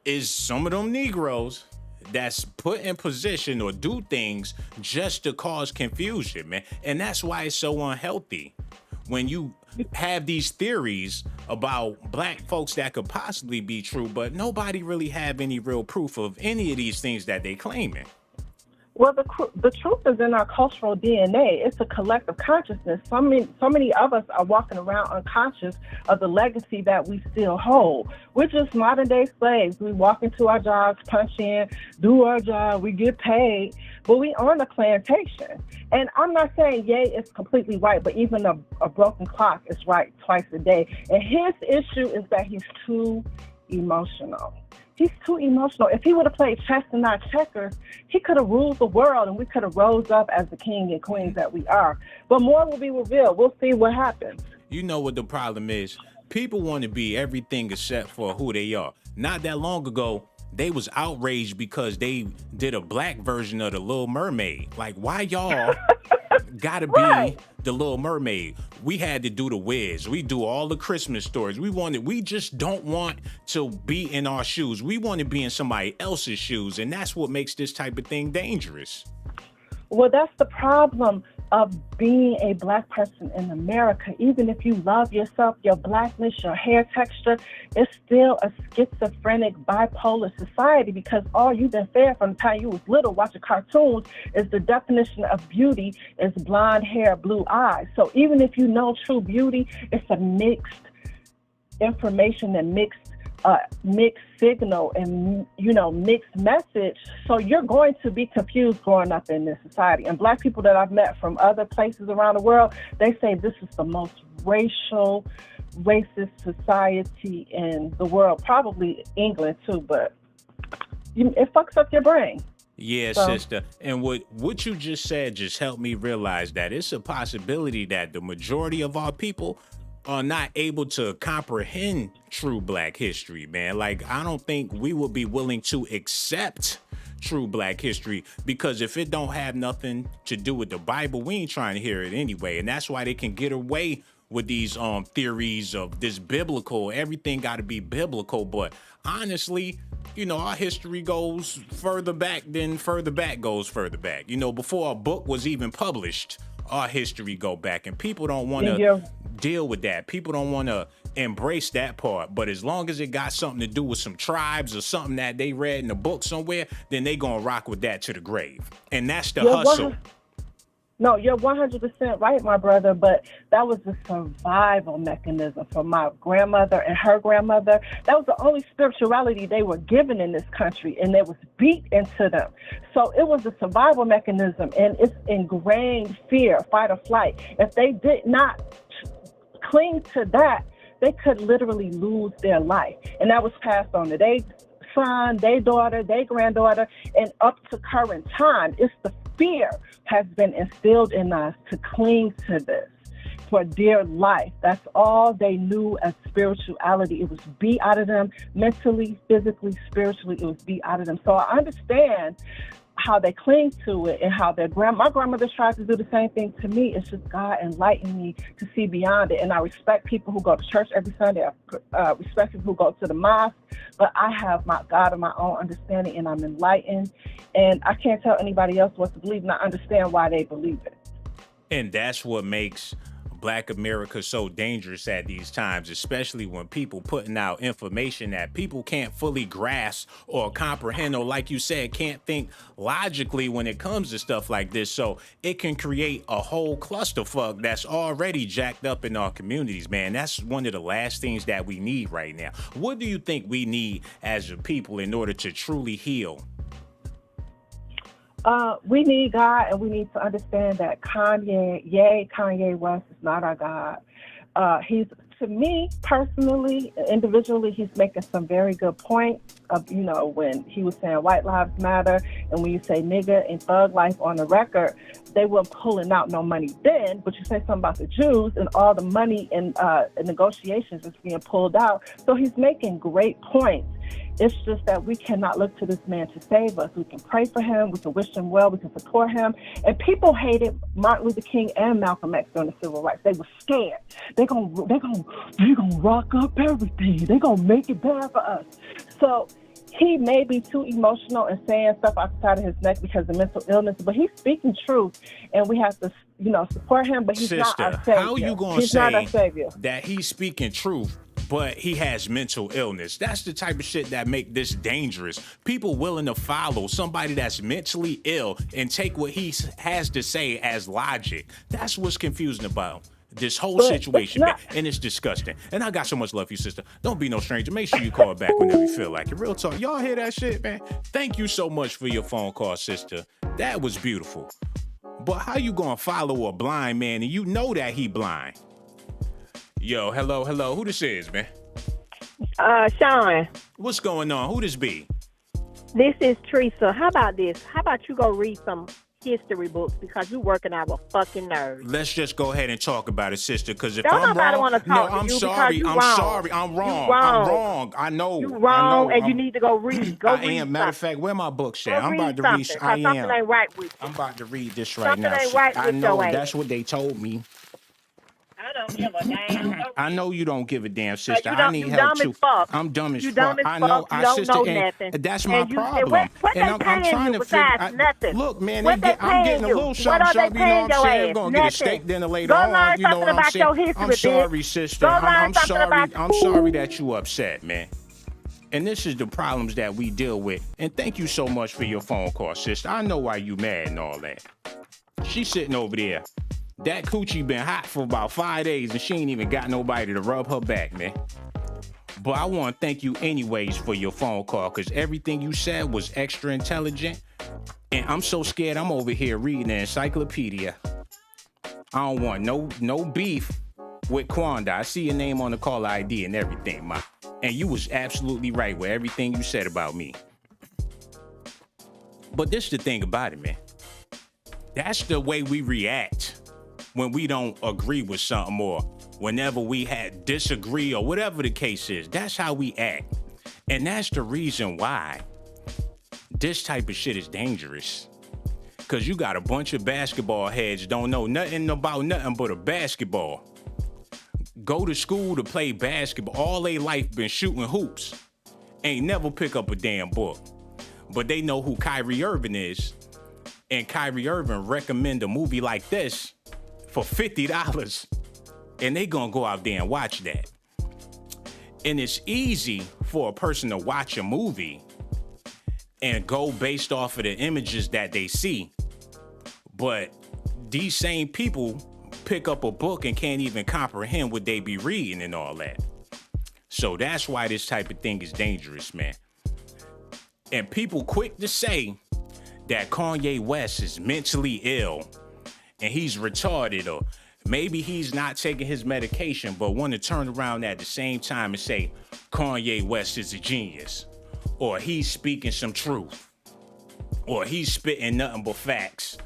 is some of them Negroes that's put in position or do things just to cause confusion, man. And that's why it's so unhealthy. When you have these theories about black folks that could possibly be true, but nobody really have any real proof of any of these things that they claiming. Well, the truth is in our cultural DNA. It's a collective consciousness. So many of us are walking around unconscious of the legacy that we still hold. We're just modern day slaves. We walk into our jobs, punch in, do our job, we get paid, but we own a plantation. And I'm not saying Ye is completely right, but even a broken clock is right twice a day. And his issue is that he's too emotional. He's too emotional. If he would have played chess and not checkers, he could have ruled the world and we could have rose up as the king and queens that we are. But more will be revealed. We'll see what happens. You know what the problem is? People want to be everything except for who they are. Not that long ago, they was outraged because they did a black version of the Little Mermaid. Like, why y'all gotta be the Little Mermaid? We had to do the Wiz. We do all the Christmas stories. We just don't want to be in our shoes. We want to be in somebody else's shoes. And that's what makes this type of thing dangerous. Well, that's the problem of being a black person in America. Even if you love yourself, your blackness, your hair texture, it's still a schizophrenic, bipolar society because all you've been fed from the time you was little watching cartoons is the definition of beauty is blonde hair, blue eyes. So even if you know true beauty, it's a mixed information and mixed signal and, mixed message. So you're going to be confused growing up in this society. And black people that I've met from other places around the world, they say this is the most racist society in the world, probably England too, but it fucks up your brain. Yeah, sister. And what you just said just helped me realize that it's a possibility that the majority of our people are not able to comprehend true black history, man. Like, I don't think we would be willing to accept true black history because if it don't have nothing to do with the Bible, we ain't trying to hear it anyway. And that's why they can get away with these theories of this biblical, everything got to be biblical. But honestly, our history goes further back than further back goes further back. Before a book was even published, our history go back, and people don't want to deal with that. People don't want to embrace that part. But as long as it got something to do with some tribes or something that they read in a book somewhere, then they gonna rock with that to the grave. And that's the hustle. No, you're 100% right, my brother, but that was a survival mechanism for my grandmother and her grandmother. That was the only spirituality they were given in this country, and it was beat into them. So it was a survival mechanism, and it's ingrained fear, fight or flight. If they did not cling to that, they could literally lose their life. And that was passed on to their son, their daughter, their granddaughter, and up to current time. It's the fear has been instilled in us to cling to this for dear life. That's all they knew as spirituality. It was beat out of them mentally, physically, spiritually. It was beat out of them. So I understand how they cling to it and how my grandmother tried to do the same thing to me. It's just God enlightened me to see beyond it. And I respect people who go to church every Sunday. I respect people who go to the mosque. But I have my God and my own understanding, and I'm enlightened. And I can't tell anybody else what to believe, and I understand why they believe it. And that's what makes Black America so dangerous at these times, especially when people putting out information that people can't fully grasp or comprehend, or like you said, can't think logically when it comes to stuff like this. So it can create a whole clusterfuck that's already jacked up in our communities, man. That's one of the last things that we need right now. What do you think we need as a people in order to truly heal? We need God, and we need to understand that Kanye West is not our God. He's to me personally, individually, he's making some very good points of, when he was saying white lives matter, and when you say nigga and thug life on the record, they weren't pulling out no money then, but you say something about the Jews and all the money in negotiations is being pulled out. So he's making great points. It's just that we cannot look to this man to save us. We can pray for him, we can wish him well, we can support him. And people hated Martin Luther King and Malcolm X during the civil rights. They were scared. They're gonna rock up everything. They're gonna make it bad for us. So he may be too emotional and saying stuff outside of his neck because of mental illness, but he's speaking truth, and we have to, support him. But he's not our savior. How you gonna say that he's speaking truth, but he has mental illness? That's the type of shit that make this dangerous. People willing to follow somebody that's mentally ill and take what he has to say as logic. That's what's confusing about this whole situation, man. And it's disgusting. And I got so much love for you, sister. Don't be no stranger. Make sure you call back whenever you feel like it. Real talk. Y'all hear that shit, man? Thank you so much for your phone call, sister. That was beautiful. But how you gonna follow a blind man and you know that he blind? Yo, hello. Who this is, man? Sean. What's going on? Who this be? This is Teresa. How about this? How about you go read some history books because you're working our fucking nerves. Let's just go ahead and talk about it, sister, because if I'm wrong, I'm sorry. I'm wrong. I know. You're wrong, and you need to go read. I am. Matter of fact, where my books at? I'm about to read. Something ain't right with you. I'm about to read this right now. Something ain't right with I know. your ass. That's what they told me. I don't give a damn. I know you don't give a damn, sister. I need help too. I'm dumb as fuck. I know. You don't know nothing. That's my problem. And I'm trying to figure. Nothing. Look, man, I'm getting a little something. You know what I'm saying? We're gonna get a steak dinner later on. You know what I'm saying? I'm sorry, sister. I'm sorry. I'm sorry that you upset, man. And this is the problems that we deal with. And thank you so much for your phone call, sister. I know why you mad and all that. She's sitting over there. That coochie been hot for about 5 days and she ain't even got nobody to rub her back, man. But I want to thank you anyways for your phone call because everything you said was extra intelligent. And I'm so scared I'm over here reading the encyclopedia. I don't want no beef with Quanda. I see your name on the caller ID and everything, ma. And you was absolutely right with everything you said about me. But this is the thing about it, man. That's the way we react when we don't agree with something or whenever we disagree or whatever the case is. That's how we act. And that's the reason why this type of shit is dangerous. Because you got a bunch of basketball heads don't know nothing about nothing but a basketball. Go to school to play basketball. All their life been shooting hoops. Ain't never pick up a damn book. But they know who Kyrie Irving is. And Kyrie Irving recommend a movie like this for $50, and they gonna go out there and watch that. And it's easy for a person to watch a movie and go based off of the images that they see. But these same people pick up a book and can't even comprehend what they be reading and all that. So that's why this type of thing is dangerous, man. And people quick to say that Kanye West is mentally ill and he's retarded, or maybe he's not taking his medication, but want to turn around at the same time and say Kanye West is a genius, or he's speaking some truth, or he's spitting nothing but facts.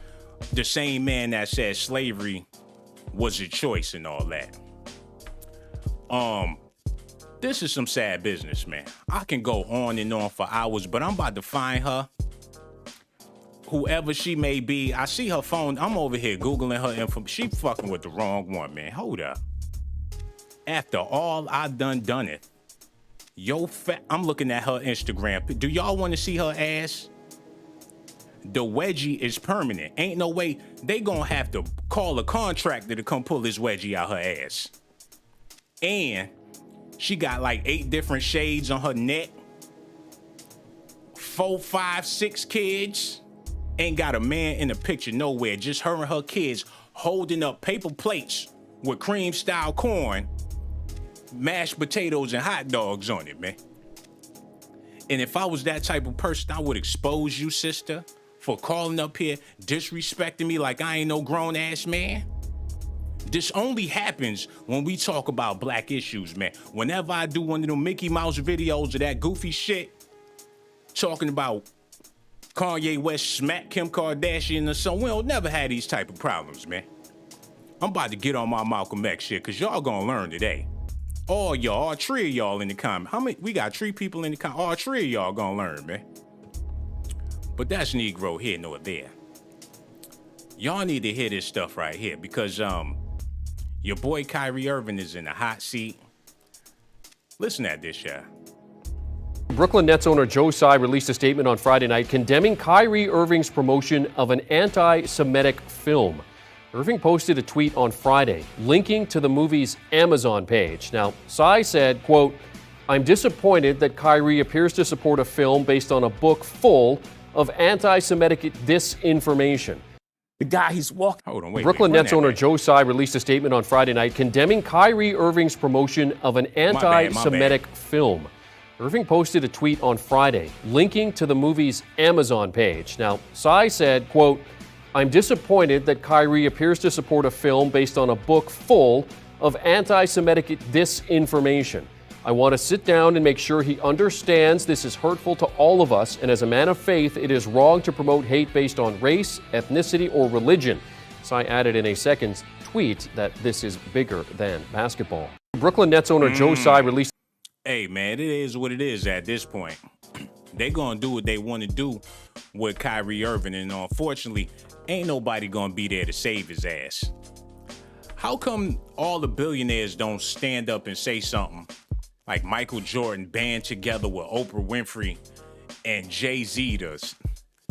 The same man that said slavery was a choice and all that. This is some sad business, man. I can go on and on for hours, but I'm about to find her. Whoever she may be, I see her phone. I'm over here Googling her info. She fucking with the wrong one, man. Hold up. After all I done it. I'm looking at her Instagram. Do y'all want to see her ass? The wedgie is permanent. Ain't no way they gonna have to call a contractor to come pull this wedgie out her ass. And she got like 8 different shades on her neck. 4, 5, 6 kids. Ain't got a man in the picture nowhere. Just her and her kids holding up paper plates with cream-style corn, mashed potatoes, and hot dogs on it, man. And if I was that type of person, I would expose you, sister, for calling up here, disrespecting me like I ain't no grown-ass man. This only happens when we talk about black issues, man. Whenever I do one of them Mickey Mouse videos of that goofy shit, talking about Kanye West smack Kim Kardashian or something, we don't never have these type of problems, man. I'm about to get on my Malcolm X shit, because y'all gonna learn today. All y'all, all three of y'all in the comment. How many? We got 3 people in the comment. All 3 of y'all gonna learn, man. But that's Negro here nor there. Y'all need to hear this stuff right here, because your boy Kyrie Irving is in the hot seat. Listen at this, y'all. Brooklyn Nets owner Joe Tsai released a statement on Friday night condemning Kyrie Irving's promotion of an anti-Semitic film. Irving posted a tweet on Friday linking to the movie's Amazon page. Now, Tsai said, quote, "I'm disappointed that Kyrie appears to support a film based on a book full of anti-Semitic disinformation." The guy he's walking. Hold on, wait. Brooklyn Nets owner Joe Tsai released a statement on Friday night condemning Kyrie Irving's promotion of an anti-Semitic film. Irving posted a tweet on Friday linking to the movie's Amazon page. Now, Tsai said, quote, "I'm disappointed that Kyrie appears to support a film based on a book full of anti-Semitic disinformation. I want to sit down and make sure he understands this is hurtful to all of us, and as a man of faith, it is wrong to promote hate based on race, ethnicity, or religion." Tsai added in a second tweet that this is bigger than basketball. Brooklyn Nets owner Joe Tsai released. Hey, man, it is what it is at this point. They gonna do what they want to do with Kyrie Irving, and unfortunately, ain't nobody gonna be there to save his ass. How come all the billionaires don't stand up and say something like Michael Jordan band together with Oprah Winfrey and Jay-Z to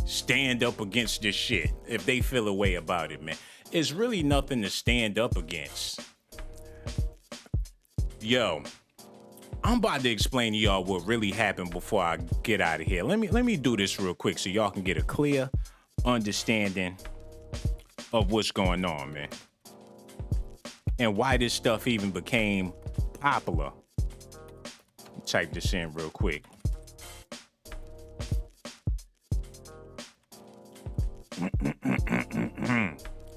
stand up against this shit if they feel a way about it, man? It's really nothing to stand up against. Yo, I'm about to explain to y'all what really happened before I get out of here. Let me do this real quick so y'all can get a clear understanding of what's going on, man. And why this stuff even became popular. Type this in real quick.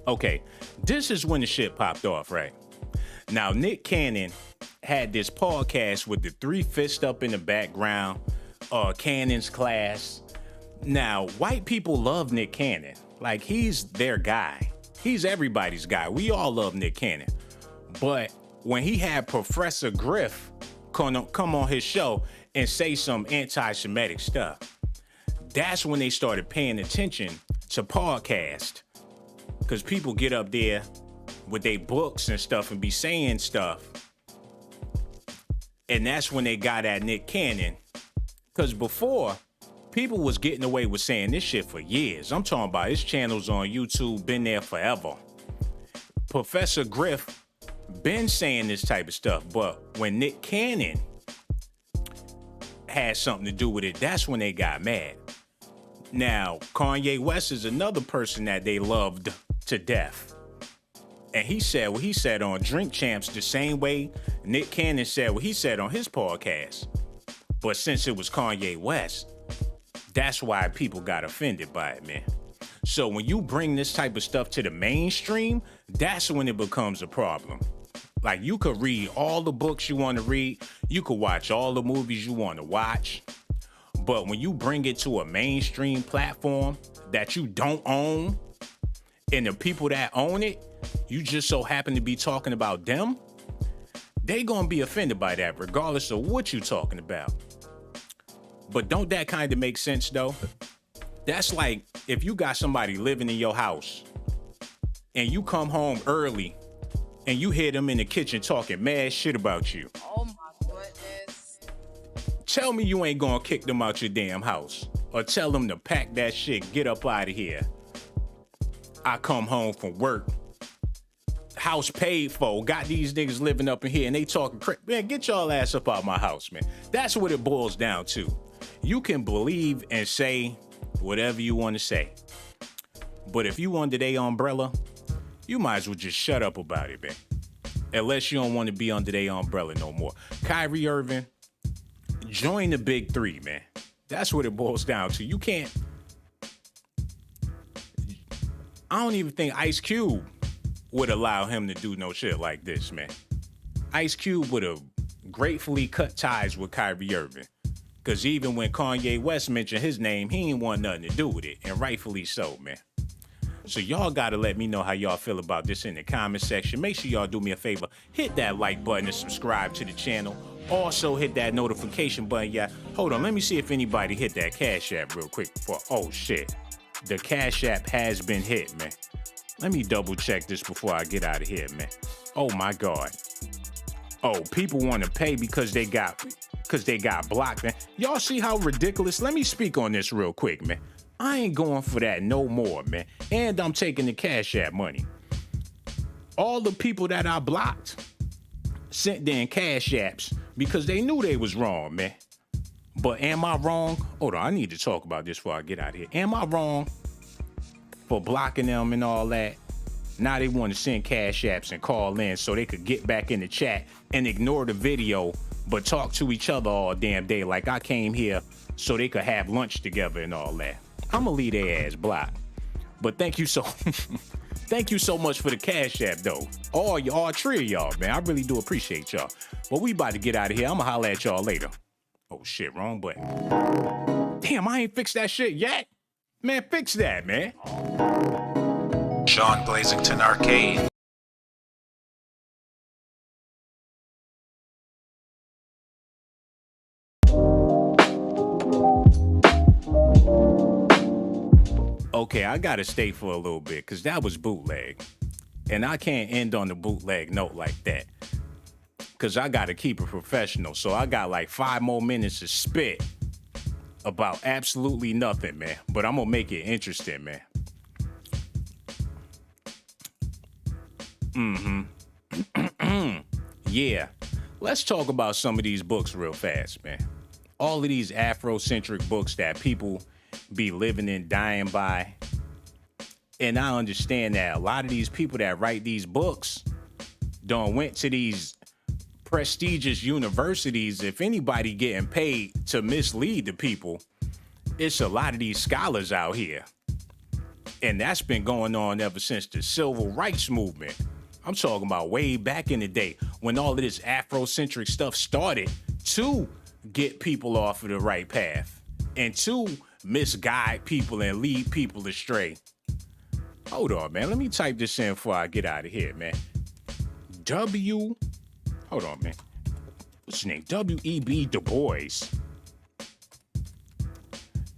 Okay, this is when the shit popped off, right? Now, Nick Cannon had this podcast with the 3 fists up in the background, Cannon's class. Now, white people love Nick Cannon. Like, he's their guy. He's everybody's guy. We all love Nick Cannon. But when he had Professor Griff come on his show and say some anti-Semitic stuff, that's when they started paying attention to podcast. Because people get up there with their books and stuff and be saying stuff. And that's when they got at Nick Cannon. Because before, people was getting away with saying this shit for years. I'm talking about his channels on YouTube, been there forever. Professor Griff been saying this type of stuff, but when Nick Cannon had something to do with it, that's when they got mad. Now, Kanye West is another person that they loved to death. And he said what he said on Drink Champs the same way Nick Cannon said what he said on his podcast. But since it was Kanye West, that's why people got offended by it, man. So when you bring this type of stuff to the mainstream, that's when it becomes a problem. Like, you could read all the books you want to read, you could watch all the movies you want to watch, but when you bring it to a mainstream platform that you don't own, and the people that own it, you just so happen to be talking about them, they gonna be offended by that regardless of what you talking about. But don't that kind of make sense, though? That's like if you got somebody living in your house and you come home early and you hear them in the kitchen talking mad shit about you. Oh my goodness. Tell me you ain't gonna kick them out your damn house or tell them to pack that shit, get up out of here. I come home from work, house paid for, got these niggas living up in here and they talking crap. Man, get y'all ass up out my house, man. That's what it boils down to. You can believe and say whatever you want to say. But if you under their umbrella, you might as well just shut up about it, man. Unless you don't want to be under their umbrella no more. Kyrie Irving, join the big 3, man. That's what it boils down to. You can't. I don't even think Ice Cube would allow him to do no shit like this, man. Ice Cube would have gratefully cut ties with Kyrie Irving. Because even when Kanye West mentioned his name, he ain't want nothing to do with it. And rightfully so, man. So y'all got to let me know how y'all feel about this in the comment section. Make sure y'all do me a favor. Hit that like button and subscribe to the channel. Also hit that notification button, yeah. Hold on, let me see if anybody hit that Cash App real quick before. Oh, shit. The Cash App has been hit, man. Let me double check this before I get out of here, man. Oh, my God. Oh, people want to pay because they got blocked, man. Y'all see how ridiculous? Let me speak on this real quick, man. I ain't going for that no more, man. And I'm taking the Cash App money. All the people that I blocked sent them Cash Apps because they knew they was wrong, man. But am I wrong? Hold on, I need to talk about this before I get out of here. Am I wrong for blocking them and all that? Now they want to send Cash Apps and call in so they could get back in the chat and ignore the video, but talk to each other all damn day like I came here so they could have lunch together and all that. I'ma leave their ass blocked. But thank you so much for the Cash App though. All three of y'all, man. I really do appreciate y'all. But we about to get out of here. I'ma holler at y'all later. Oh shit, wrong button. Damn, I ain't fixed that shit yet. Man, fix that, man. Sean Blazington Arcade. Okay, I gotta stay for a little bit because that was bootleg. And I can't end on the bootleg note like that because I gotta keep it professional. So I got like 5 more minutes to spit about absolutely nothing, man. But I'm gonna make it interesting, man. Yeah. Let's talk about some of these books real fast, man. All of these Afrocentric books that people be living and dying by. And I understand that a lot of these people that write these books done went to these prestigious universities. If anybody getting paid to mislead the people, it's a lot of these scholars out here. And that's been going on ever since the civil rights movement. I'm talking about way back in the day when all of this Afrocentric stuff started to get people off of the right path and to misguide people and lead people astray. Hold on, man. Let me type this in before I get out of here, man. Hold on, man. What's his name? W.E.B. Du Bois.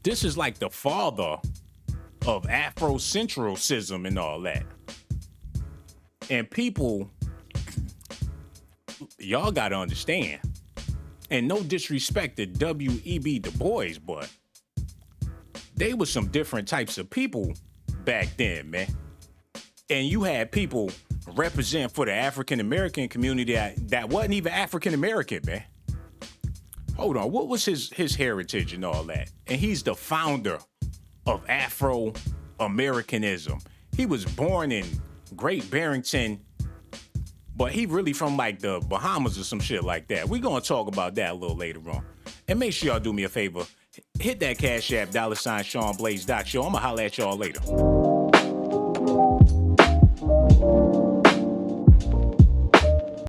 This is like the father of Afrocentricism and all that. And people, y'all gotta understand, and no disrespect to W.E.B. Du Bois, but they were some different types of people back then, man. And you had people represent for the African-American community that wasn't even African-American, man. Hold on, what was his heritage and all that? And he's the founder of Afro-Americanism. He was born in Great Barrington, but he really from like the Bahamas or some shit like that. We're gonna talk about that a little later on. And make sure y'all do me a favor. Hit that Cash App, $Sean Blaze Show. I'm gonna holler at y'all later.